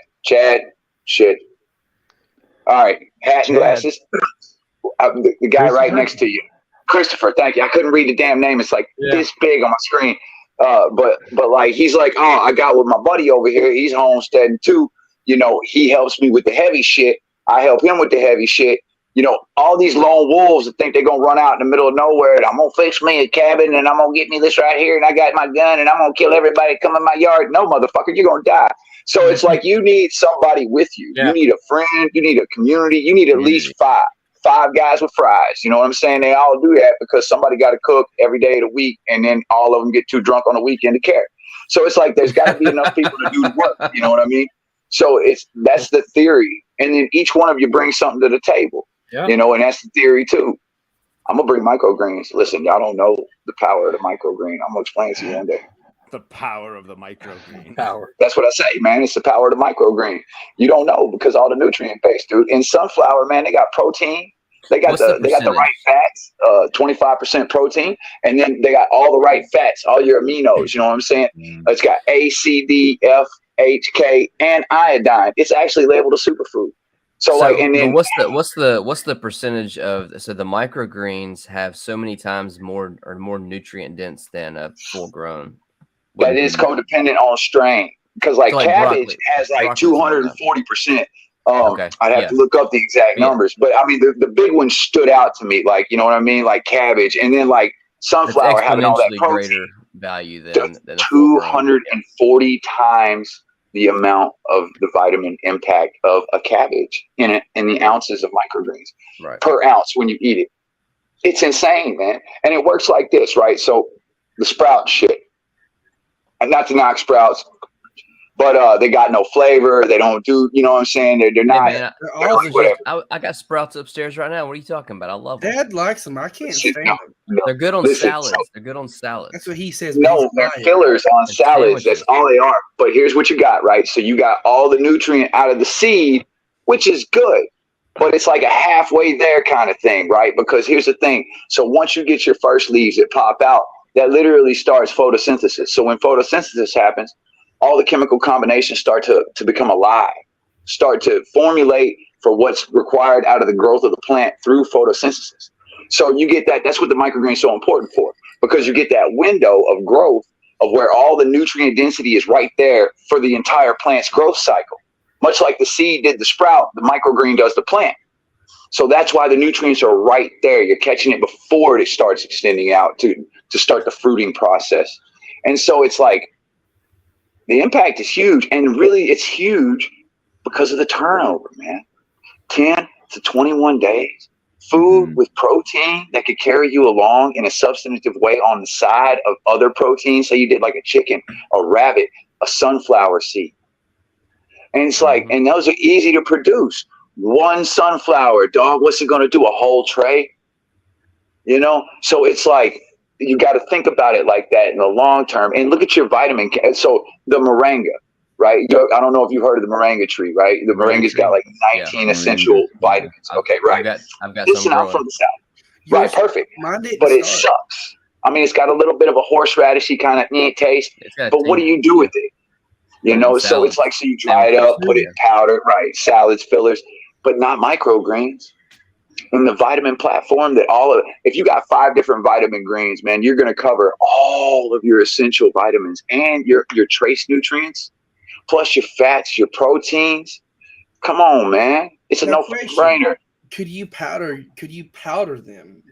Shit. All right. Hat and glasses. The guy right next to you. Christopher, thank you. I couldn't read the damn name. It's like this big on my screen. But like, he's like, oh, I got with my buddy over here. He's homesteading too. You know, he helps me with the heavy shit. I help him with the heavy shit. You know, all these lone wolves that think they're going to run out in the middle of nowhere and I'm going to fix me a cabin and I'm going to get me this right here and I got my gun and I'm going to kill everybody that come in my yard. No, motherfucker, you're going to die. So it's like you need somebody with you. You need a friend. You need a community. You need at least five guys with fries. You know what I'm saying? They all do that because somebody got to cook every day of the week and then all of them get too drunk on the weekend to care. So it's like there's got to be enough people to do the work. You know what I mean? So that's the theory. And then each one of you brings something to the table. Yeah. You know, and that's the theory too. I'm gonna bring microgreens. Listen, y'all don't know the power of the microgreen. I'm gonna explain it to you one day. The power of the microgreen. Power. That's what I say, man. It's the power of the microgreen. You don't know because all the nutrient base, dude. In sunflower, man, they got protein. They got the right fats, 25% protein, and then they got all the right fats, all your aminos. You know what I'm saying? It's got A, C, D, F, H, K, and iodine. It's actually labeled a superfood. So like, and then what's the percentage of the microgreens have so many times more nutrient dense than a full grown? That is codependent on strain because like cabbage has like 240%. I'd have to look up the exact numbers, but I mean the big one stood out to me, like, you know what I mean, like cabbage, and then like sunflower having all that protein, greater value than 240 times the amount of the vitamin impact of a cabbage in the ounces of microgreens per ounce when you eat it. It's insane, man. And it works like this, right? So the sprout shit, and not to knock sprouts, but they got no flavor. They don't do, you know what I'm saying? They're not. Man, I got sprouts upstairs right now. What are you talking about? I love them. Dad likes them. I can't stand them. They're good on salads. They're good on salads. That's what he says. No, they're fillers on salads. That's all they are. But here's what you got, right? So you got all the nutrient out of the seed, which is good. But it's like a halfway there kind of thing, right? Because here's the thing. So once you get your first leaves that pop out, that literally starts photosynthesis. So when photosynthesis happens, all the chemical combinations start to become alive, start to formulate for what's required out of the growth of the plant through photosynthesis. So you get that. That's what the microgreen is so important for, because you get that window of growth of where all the nutrient density is right there for the entire plant's growth cycle. Much like the seed did the sprout, the microgreen does the plant. So that's why the nutrients are right there. You're catching it before it starts extending out to start the fruiting process. And so it's like, the impact is huge, and really it's huge because of the turnover, man. 10 to 21 days. Food with protein that could carry you along in a substantive way on the side of other proteins. Say you did like a chicken, a rabbit, a sunflower seed. And it's like, and those are easy to produce. One sunflower, dog, what's it going to do? A whole tray? You know? So it's like, you got to think about it like that in the long term, and look at your vitamin. So the moringa, right? I don't know if you've heard of the moringa tree, right? The moringa's got like 19 essential vitamins. Okay, right. I've got Listen, I'm from the South. Right, perfect. But it sucks. I mean, it's got a little bit of a horseradishy kind of taste, but what do you do with it? You know, so it's like, so you dry it up, put it in powder, right? Salads, fillers, but not microgreens. In the vitamin platform that if you got 5 different vitamin greens, man, you're going to cover all of your essential vitamins and your trace nutrients, plus your fats, your proteins. Come on, man. It's a no-brainer. Could you powder them? Could you powder them?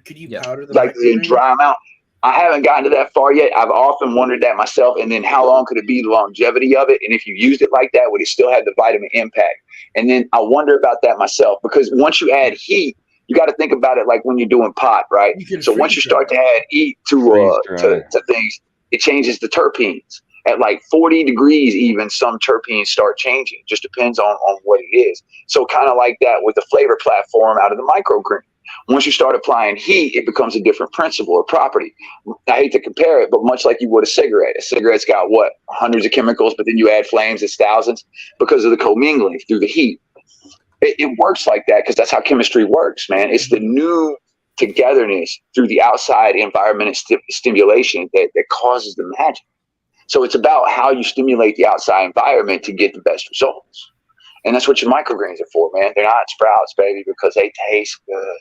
Like dry them out? I haven't gotten to that far yet. I've often wondered that myself. And then how long could it be, the longevity of it? And if you used it like that, would it still have the vitamin impact? And then I wonder about that myself, because once you add heat, you got to think about it like when you're doing pot, right? So once you start to add heat to things, it changes the terpenes. At like 40 degrees even, some terpenes start changing. Just depends on what it is. So kind of like that with the flavor platform out of the microgreen. Once you start applying heat, it becomes a different principle or property. I hate to compare it, but much like you would a cigarette. A cigarette's got what? Hundreds of chemicals, but then you add flames, it's thousands because of the commingling through the heat. It works like that because that's how chemistry works, man. It's the new togetherness through the outside environment and stimulation that causes the magic. So it's about how you stimulate the outside environment to get the best results. And that's what your microgreens are for, man. They're not sprouts, baby, because they taste good.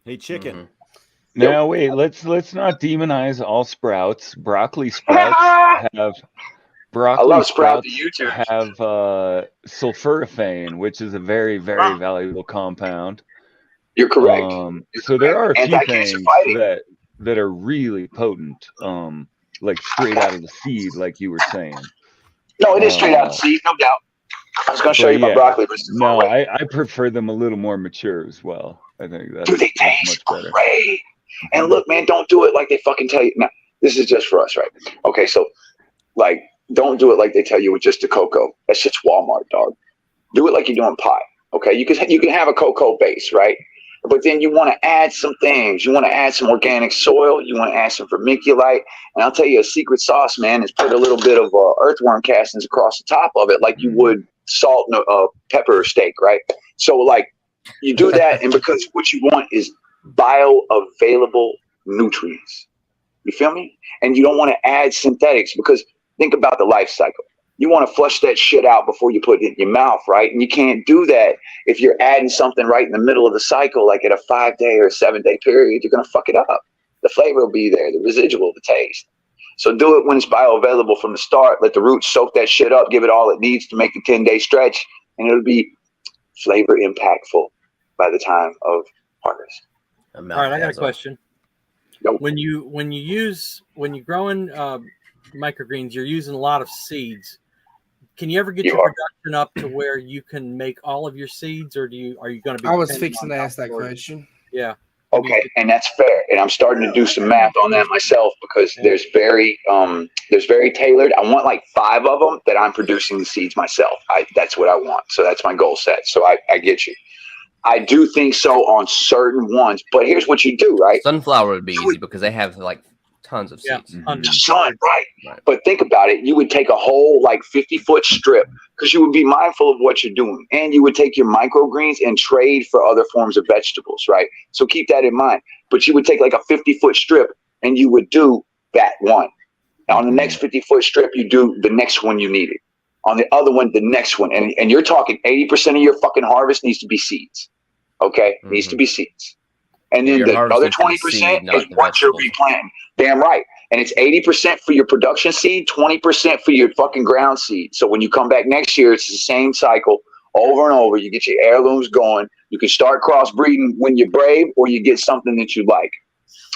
Hey, chicken. Mhm. Now wait, let's not demonize all sprouts. Broccoli sprouts have I love sprout the YouTube. have sulforaphane, which is a very, very valuable compound. You're correct. So there are a few Anti-cancer things fighting. that are really potent, like straight out of the seed, like you were saying. No, it is straight out of the seed, no doubt. I was going to show But you my yeah, broccoli. But it's No, far away. I prefer them a little more mature as well. I think that's, Dude, they that's taste much better. great. And look, man, don't do it like they fucking tell you. Now, this is just for us, right? Okay, so like, don't do it like they tell you with just the cocoa. That's just Walmart, dog. Do it like you're doing pie. Okay, you can have a cocoa base, right? But then you want to add some things. You want to add some organic soil. You want to add some vermiculite. And I'll tell you a secret sauce, man, is put a little bit of earthworm castings across the top of it, like you would salt and pepper steak, right? So like you do that, and because what you want is bioavailable nutrients. You feel me? And you don't want to add synthetics, because think about the life cycle. You want to flush that shit out before you put it in your mouth, right? And you can't do that if you're adding something right in the middle of the cycle, like at a 5-day or 7-day period. You're going to fuck it up. The flavor will be there, the residual, the taste. So do it when it's bioavailable from the start. Let the roots soak that shit up, give it all it needs to make the 10-day stretch, and it'll be flavor impactful by the time of harvest. All right, I got a question. Nope. When you're growing microgreens, you're using a lot of seeds. Can you ever get your production up to where you can make all of your seeds, or are you going to be? I was fixing to ask that question. Yeah. Okay, and that's fair. And I'm starting to do some math on that myself, because there's very tailored. I want like 5 of them that I'm producing the seeds myself. That's what I want. So that's my goal set. So I get you. I do think so on certain ones, but here's what you do, right? Sunflower would be easy because they have like tons of seeds. Right. But think about it. You would take a whole like 50-foot strip, because you would be mindful of what you're doing. And you would take your microgreens and trade for other forms of vegetables, right? So keep that in mind. But you would take like a 50-foot strip and you would do that one. Now on the next 50-foot strip, you do the next one you needed. On the other one, the next one. And you're talking 80% of your fucking harvest needs to be seeds. Okay? Needs to be seeds. And then the other 20% is what you're replanting. Damn right. And it's 80% for your production seed, 20% for your fucking ground seed. So when you come back next year, it's the same cycle over and over. You get your heirlooms going. You can start crossbreeding when you're brave, or you get something that you like.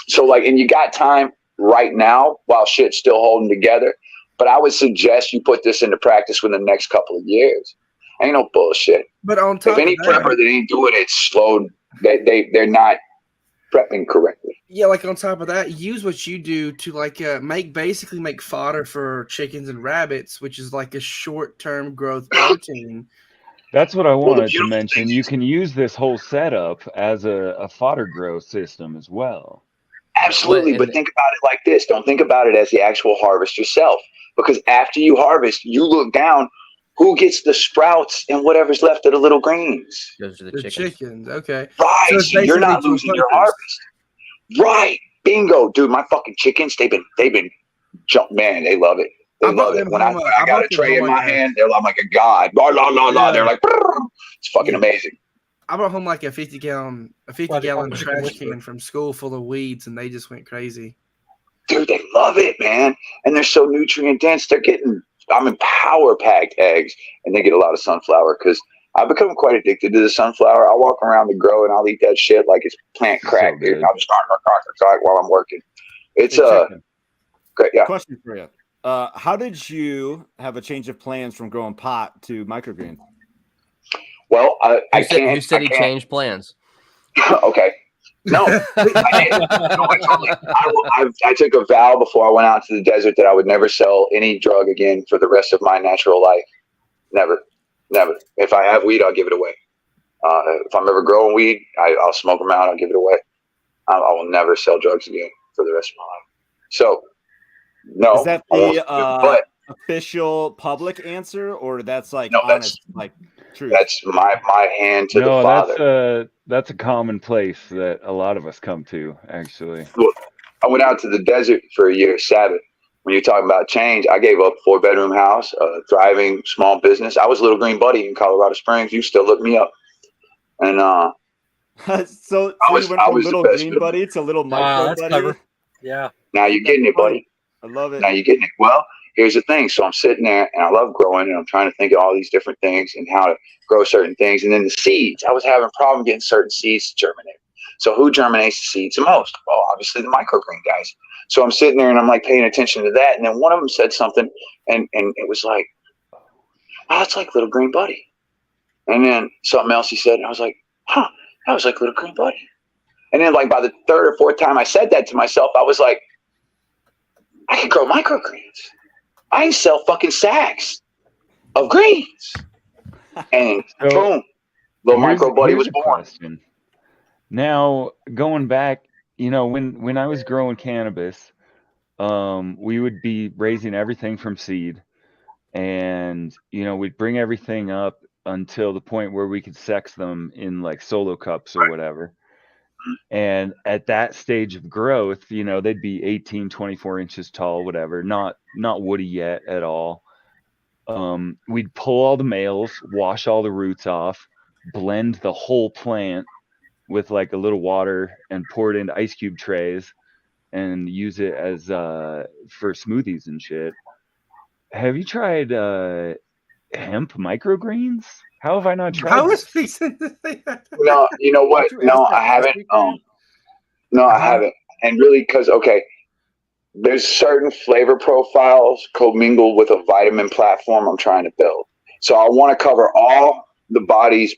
So like, and you got time right now while shit's still holding together. But I would suggest you put this into practice within the next couple of years. Ain't no bullshit. But on top if any of that, prepper that ain't doing it slowed, they're not prepping correctly. Yeah, like on top of that, use what you do to like make fodder for chickens and rabbits, which is like a short-term growth protein. That's what I wanted to mention. You can use this whole setup as a fodder grow system as well. Absolutely, but think about it like this. Don't think about it as the actual harvest yourself, because after you harvest, you look down, who gets the sprouts and whatever's left of the little greens? Those are the chickens. Okay. Right. So you're not losing your harvest. Right. Bingo, dude. My fucking chickens, they've been man, they love it. They love it. When I got a tray in my hand, they're like a god. Blah, blah, blah, blah. They're like, it's fucking amazing. I brought home like a 50-gallon trash can from school full of weeds, and they just went crazy. Dude, they love it, man. And they're so nutrient dense. They're getting power packed eggs, and they get a lot of sunflower, because I've become quite addicted to the sunflower. I walk around the grow and I'll eat that shit like it's plant crack, dude. And I'll just start while I'm working. It's great. Yeah. Question for you. How did you have a change of plans from growing pot to microgreens? Well, Who said he changed plans? Okay. No, I didn't. No, I took a vow before I went out to the desert that I would never sell any drug again for the rest of my natural life. Never. If I have weed, I'll give it away. If I'm ever growing weed, I'll smoke them out. I'll give it away. I will never sell drugs again for the rest of my life. So, no. Is that the official public answer, or that's like honest, like true? That's my hand to the Father. that's a common place that a lot of us come to, actually. Look, I went out to the desert for a year, Sabbath. When you're talking about change, I gave up a 4-bedroom house, a thriving small business. I was Little Green Buddy in Colorado Springs. You still look me up. And so I you was- went I from was the Little best Green middle- Buddy to Little Wow, Micro that's Buddy. clever. Yeah. now you're getting it, buddy. I love it. Now you're getting it. Well, here's the thing. So I'm sitting there and I love growing and I'm trying to think of all these different things and how to grow certain things. And then the seeds, I was having a problem getting certain seeds to germinate. So who germinates the seeds the most? Well, obviously the microgreen guys. So I'm sitting there and I'm like paying attention to that. And then one of them said something and it was like, oh, it's like Little Green Buddy. And then something else he said, and I was like, huh, that was like Little Green Buddy. And then like by the third or fourth time I said that to myself, I was like, I can grow microgreens. I can sell fucking sacks of greens. And So, boom, Little Here's- Micro Buddy here's was a born. question. Now, going back, when I was growing cannabis, we would be raising everything from seed, and we'd bring everything up until the point where we could sex them in like solo cups or whatever. And at that stage of growth, they'd be 18, 24 inches tall, whatever, not woody yet at all. We'd pull all the males, wash all the roots off, blend the whole plant with like a little water and pour it into ice cube trays and use it as for smoothies and shit. Have you tried hemp microgreens? How have I not tried I was this? fixing to say that. No, you know what? Did you No, ask that I haven't. last week, man? No, I haven't. And really, because, okay, there's certain flavor profiles commingled with a vitamin platform I'm trying to build. So I want to cover all the body's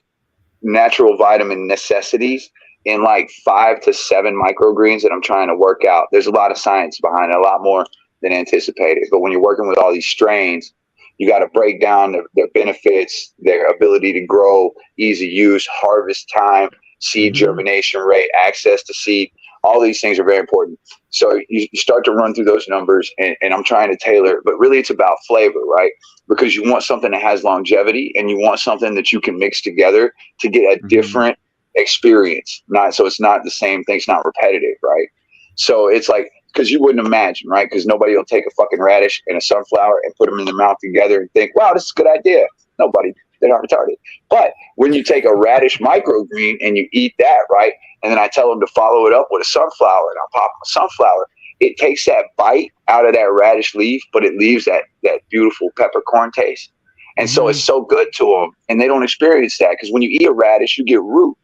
natural vitamin necessities in like 5 to 7 microgreens that I'm trying to work out. There's a lot of science behind it, a lot more than anticipated. But when you're working with all these strains, you got to break down their benefits, their ability to grow, ease of use, harvest time, seed germination rate, access to seed. All these things are very important. So you start to run through those numbers, and I'm trying to tailor it. But really, it's about flavor, right? Because you want something that has longevity, and you want something that you can mix together to get a different experience. So it's not the same thing. It's not repetitive, right? So it's like, because you wouldn't imagine, right? Because nobody will take a fucking radish and a sunflower and put them in their mouth together and think, wow, this is a good idea. Nobody. They're not retarded. But when you take a radish microgreen and you eat that, right? And then I tell them to follow it up with a sunflower, and I'll pop a sunflower. It takes that bite out of that radish leaf, but it leaves that beautiful peppercorn taste. And so it's so good to them, and they don't experience that. Because when you eat a radish, you get root.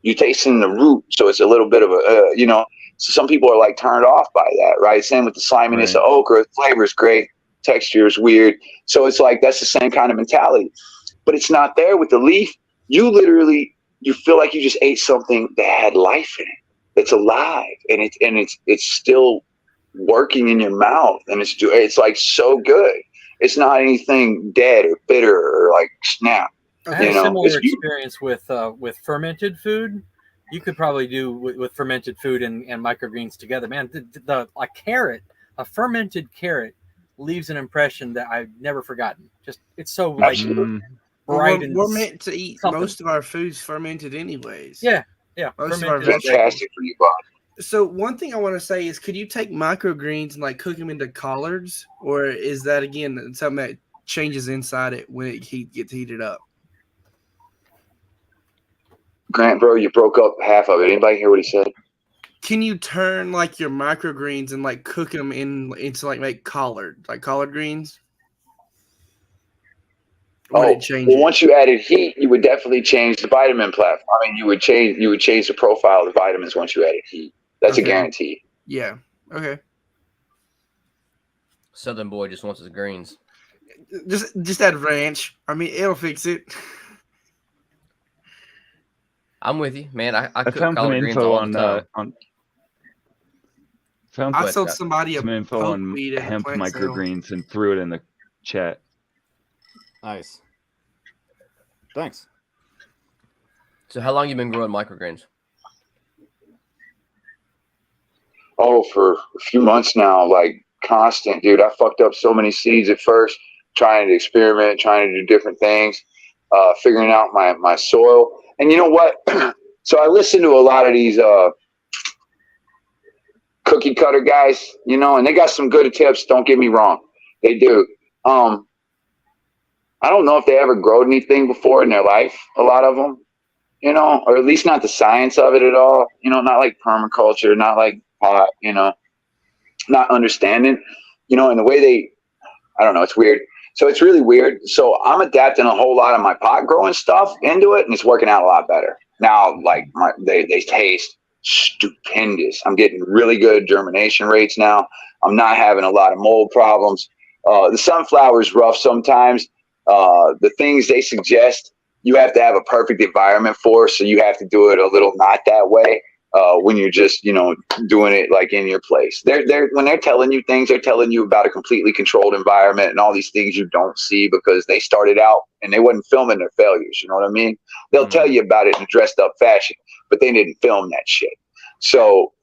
You taste in the root, so it's a little bit of a, so some people are like turned off by that, right? Same with the sliminess of okra. Flavor is great, texture is weird. So it's like that's the same kind of mentality. But it's not there with the leaf. You feel like you just ate something that had life in it. It's alive, and it's still working in your mouth, and it's like so good. It's not anything dead or bitter or like snap. I had a similar experience with fermented food. You could probably do with fermented food and microgreens together, man. A fermented carrot leaves an impression that I've never forgotten. Just it's so like bright we're meant to eat most of our foods fermented anyways. Yeah. Most of our vegetables. Fantastic for your body. So one thing I want to say is, could you take microgreens and like cook them into collards, or is that again something that changes inside it when it gets heated up? Grant, bro, you broke up half of it. Anybody hear what he said? Can you turn like your microgreens and like cook them into like make collard greens? Well, once you added heat, you would definitely change the vitamin platform. I mean, you would change the profile of the vitamins once you added heat. That's a guarantee. Yeah. Okay. Southern boy just wants his greens. Just add ranch. I mean, it'll fix it. I'm with you, man. I cook found some collard greens info all the time. I sold somebody some info on hemp microgreens and threw it in the chat. Nice. Thanks. So how long you been growing microgreens? Oh, for a few months now, like constant, dude. I fucked up so many seeds at first, trying to experiment, trying to do different things, figuring out my soil. And you know what? So I listen to a lot of these cookie cutter guys, you know, and they got some good tips. Don't get me wrong, they do. I don't know if they ever growed anything before in their life. A lot of them, you know, or at least not the science of it at all. You know, not like permaculture, not like pot. You know, not understanding. You know, and the way they, I don't know, it's weird. So it's really weird. So I'm adapting a whole lot of my pot growing stuff into it, and it's working out a lot better now. Like they taste stupendous. I'm getting really good germination rates now. I'm not having a lot of mold problems. The sunflower is rough sometimes. The things they suggest, you have to have a perfect environment for, so you have to do it a little not that way. When you're just, you know, doing it like in your place. When they're telling you things, they're telling you about a completely controlled environment and all these things you don't see because they started out and they wasn't filming their failures. You know what I mean? They'll tell you about it in a dressed up fashion, but they didn't film that shit. So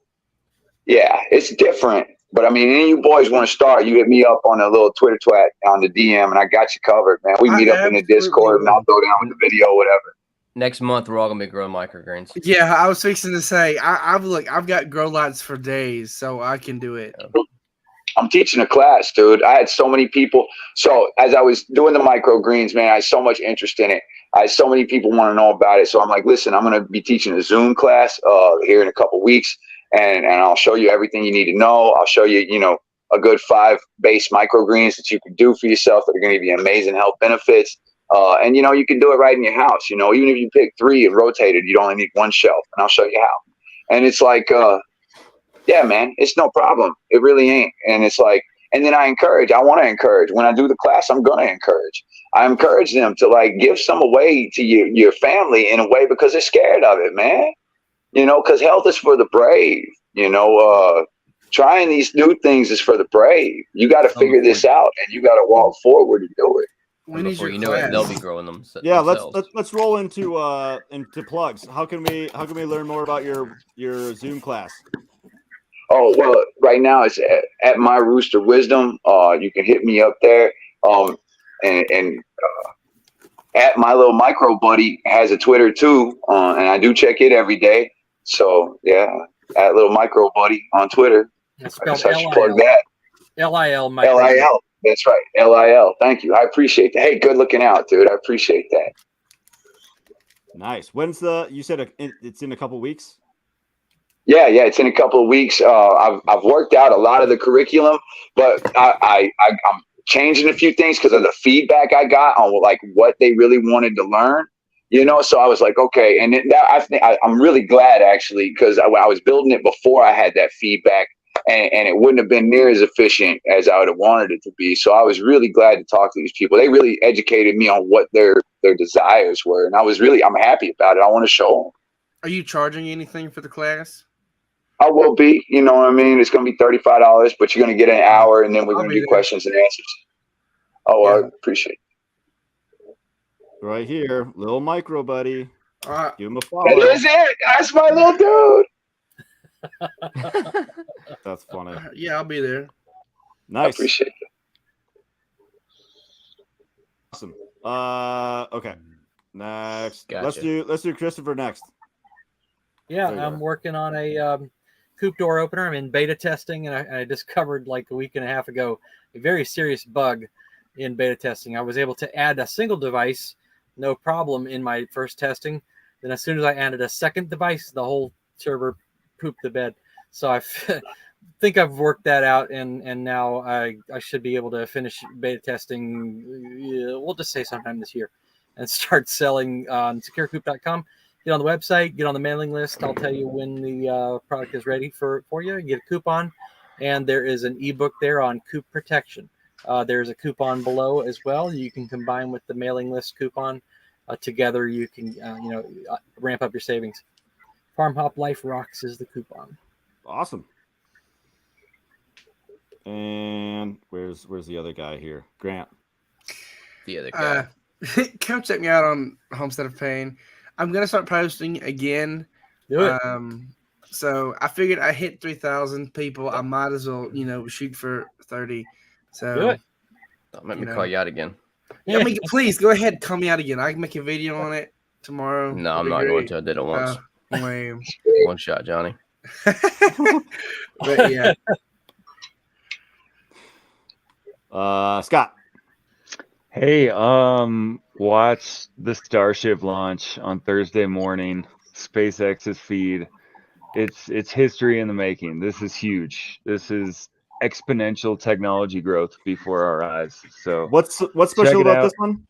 yeah, it's different. But I mean, any of you boys want to start, you hit me up on a little Twitter twat on the DM and I got you covered, man. We meet up in the Discord and I'll go down with the video, whatever. Next month, we're all gonna be growing microgreens. Yeah, I was fixing to say, I've got grow lights for days, so I can do it. I'm teaching a class, dude. I had so many people. So as I was doing the microgreens, man, I had so much interest in it. I had so many people want to know about it. So I'm like, listen, I'm going to be teaching a Zoom class here in a couple weeks, and I'll show you everything you need to know. I'll show you, you know, a good 5 base microgreens that you can do for yourself that are going to be amazing health benefits. And, you know, you can do it right in your house. You know, even if you pick 3 and rotate it, you only need 1 shelf, and I'll show you how. And it's like, yeah, man, it's no problem. It really ain't. And it's like, and then I want to encourage. When I do the class, I'm going to encourage. I encourage them to like give some away to your family in a way because they're scared of it, man. You know, because health is for the brave. You know, trying these new things is for the brave. You got to figure this out, and you got to walk forward and do it. And before you know it, they'll be growing them. Yeah, themselves. let's roll into plugs. How can we learn more about your Zoom class? Oh, well, right now it's at My Rooster Wisdom. You can hit me up there. And at My Little Micro Buddy has a Twitter too, and I do check it every day. So yeah, at Little Micro Buddy on Twitter. It's I spelled should plug that. LIL. LIL. That's right. LIL. Thank you. I appreciate that. Hey, good looking out, dude. I appreciate that. Nice. When's you said it's in a couple weeks? Yeah, it's in a couple of weeks. I've worked out a lot of the curriculum, but I'm changing a few things because of the feedback I got on like what they really wanted to learn. You know, so I was like, okay, and I'm really glad actually because I was building it before I had that feedback, and it wouldn't have been near as efficient as I would have wanted it to be. So I was really glad to talk to these people. They really educated me on what their desires were, and I'm happy about it. I want to show them. Are you charging anything for the class? I will be, you know what I mean? It's going to be $35, but you're going to get an hour, and then we're going to do questions and answers. Oh, yeah. I appreciate it. Right here, Little Micro Buddy. Give him a follow. That is it. That's my little dude. That's funny. Yeah, I'll be there. Nice. I appreciate it. Awesome. Okay. Next. Gotcha. Let's do Christopher next. Yeah, I'm working on a coop door opener. I'm in beta testing, and I discovered like a week and a half ago a very serious bug in beta testing. I was able to add a single device, no problem, in my first testing. Then as soon as I added a second device, the whole server pooped the bed. So I think I've worked that out, and now I should be able to finish beta testing, we'll just say sometime this year, and start selling on securecoop.com. Get on the website, get on the mailing list. I'll tell you when the product is ready for you. You get a coupon, and there is an ebook there on coop protection. There's a coupon below as well. You can combine with the mailing list coupon. Together, you can ramp up your savings. FarmHopLife Rocks is the coupon. Awesome. And where's the other guy here? Grant. The other guy. Come check me out on Homestead of Pain. I'm gonna start posting again. Do it. So I figured I hit 3,000 people. I might as well, shoot for 30. So do it. Don't make me call you out again. I mean, please go ahead, call me out again. I can make a video on it tomorrow. No, I'm not going to. I did it once. Lame. One shot, Johnny. But yeah, Scott. Hey, watch the Starship launch on Thursday morning. SpaceX's feed. It's history in the making. This is huge. This is exponential technology growth before our eyes. So What's check special it about out. this one?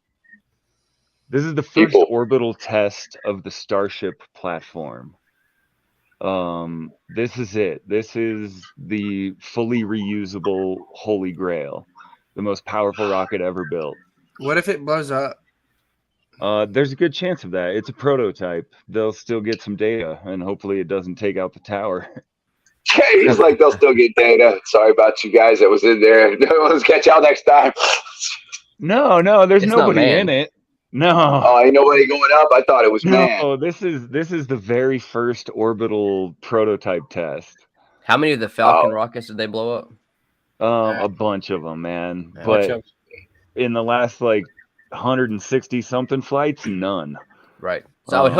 This is the first People. orbital test of the Starship platform. This is it. This is the fully reusable Holy Grail, the most powerful rocket ever built. what if it blows up? There's a good chance of that. It's a prototype. They'll still get some data, and hopefully it doesn't take out the tower. He's like, they'll still get data. Sorry about you guys that was in there. Let's catch y'all next time. No, there's It's not nobody manned. in it. No, Oh, ain't nobody going up. I thought it was man. no. This is the very first orbital prototype test. How many of the Falcon Oh. rockets did they blow up? A bunch of them, man. Yeah. Bunch But of- in the last like 160 something flights, none. Right. So I would Um,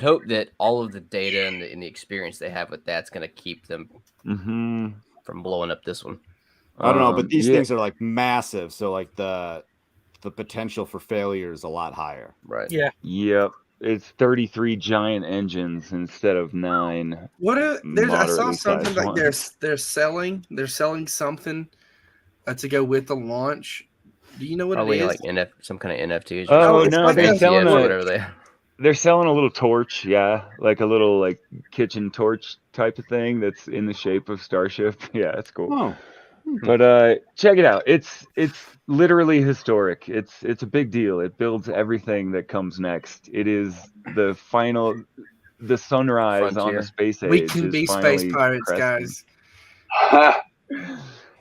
hope that all of the data and the experience they have with that's going to keep them hmm from blowing up this one. I don't know, but these yeah. things are like massive, so like the potential for failure is a lot higher. Right. Yeah. Yep. It's 33 giant engines instead of 9. What are there's I saw moderately something sized like ones. they're selling something to go with the launch. Do you know what Probably it is? like some kind of NFTs. Oh, it's no, like they're a- selling or a whatever they. they're selling a little torch, yeah, like a little like kitchen torch type of thing that's in the shape of Starship. Yeah, it's cool. Oh, But check it out. It's literally historic. It's a big deal. It builds everything that comes next. It is the sunrise on Frontier. the space age. We can is be finally space pirates, cresting. guys.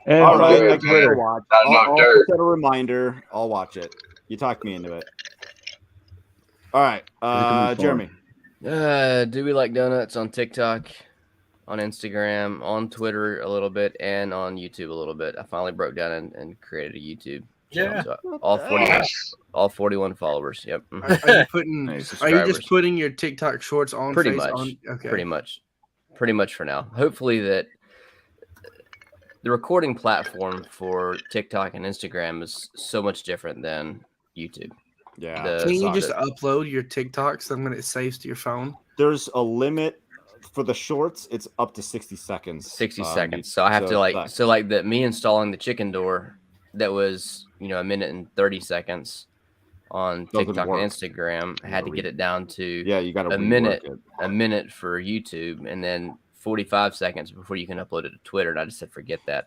And all right. good, I guess Twitter. I'll watch. Not enough I'll dirt. set a reminder. I'll watch it. You talked me into it. All right, coming Jeremy. Do we like donuts on TikTok, on Instagram, on Twitter a little bit, and on YouTube a little bit? I finally broke down and created a YouTube channel. Yeah. So all 41 followers. Yep. Are you putting? Nice. Are you just Subscribers. putting your TikTok shorts on? Pretty face much. On, okay. Pretty much for now. Hopefully that the recording platform for TikTok and Instagram is so much different than YouTube. Yeah. Can you just upload your TikToks and when it saves to your phone? There's a limit for the shorts. It's up to 60 seconds. 60 seconds. So I have to me installing the chicken door that was, a minute and 30 seconds on Doesn't TikTok work. and Instagram. I had to get it down to you got to a minute for YouTube, and then 45 seconds before you can upload it to Twitter. And I just said, forget that.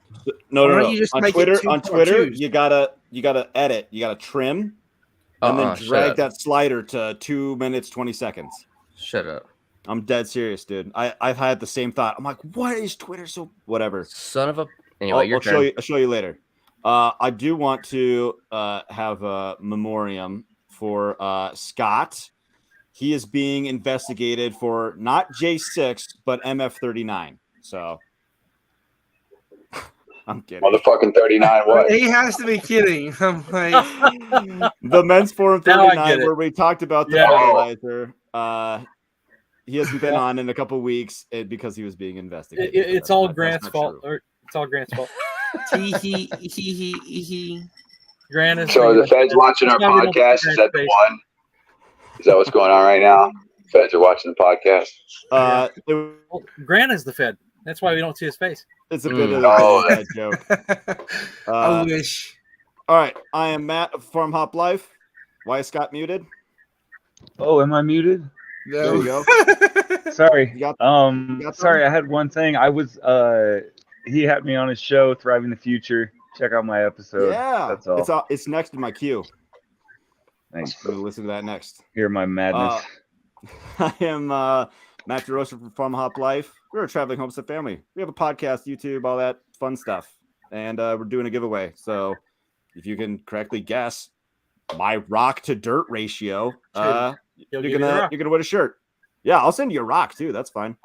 No. You just On make Twitter, it 2.2s? you gotta edit. You gotta trim, and then Shut drag up. that slider to 2 minutes 20 seconds. Shut up. I'm dead serious, dude. I've had the same thought. I'm like, why is Twitter so whatever? Son of a. Anyway, your turn. I'll show you later. I do want to have a memoriam for Scott. He is being investigated for not J6 but MF39. So I'm kidding. Motherfucking 39 what? He has to be kidding. I'm like, The Men's Forum Now I 39, get it. where we talked about the Yeah. fertilizer. He hasn't been on in a couple weeks because he was being investigated. It's So all that's Grant's not fault. true. Or it's all Grant's fault. he. Grant is. So the Fed's watching our podcast. Is that the one? Is that what's going on right now? Feds are watching the podcast. Well, Grant is the Fed. That's why we don't see his face. It's a bit of Oh. a joke. I wish. All right, I am Matt of FarmHopLife. Why is Scott muted? Oh, am I muted? There you go. Sorry. You got Sorry, I had one thing. I was he had me on his show, Thriving the Future. Check out my episode. Yeah, That's all. It's next in my queue. Thanks. I'm gonna listen to that next. Hear my madness. I am Matt DeRosa from FarmHopLife. We're a traveling homestead family. We have a podcast, YouTube, all that fun stuff, and we're doing a giveaway. So if you can correctly guess my rock to dirt ratio, you're gonna win a shirt. Yeah, I'll send you a rock too. That's fine.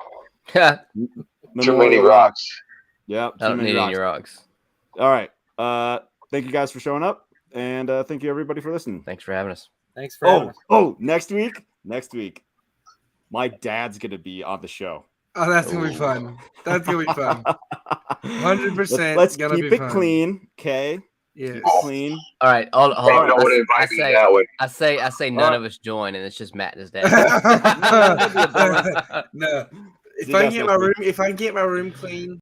Too many Memorial rocks. Yeah, I don't need any rocks. All right. Thank you guys for showing up, and thank you everybody for listening. Thanks for having us. Thanks for having us. Next week, my dad's gonna be on the show. Oh, that's gonna be fun. That's gonna be fun. 100% Let's gonna keep be it fun. clean, okay? Yes. Keep it clean. All right, hold Probably on. don't want to invite me that way. I say none of us join, and it's just Matt and his dad. No. See, that's If I can get what my I room, if I can get my room clean,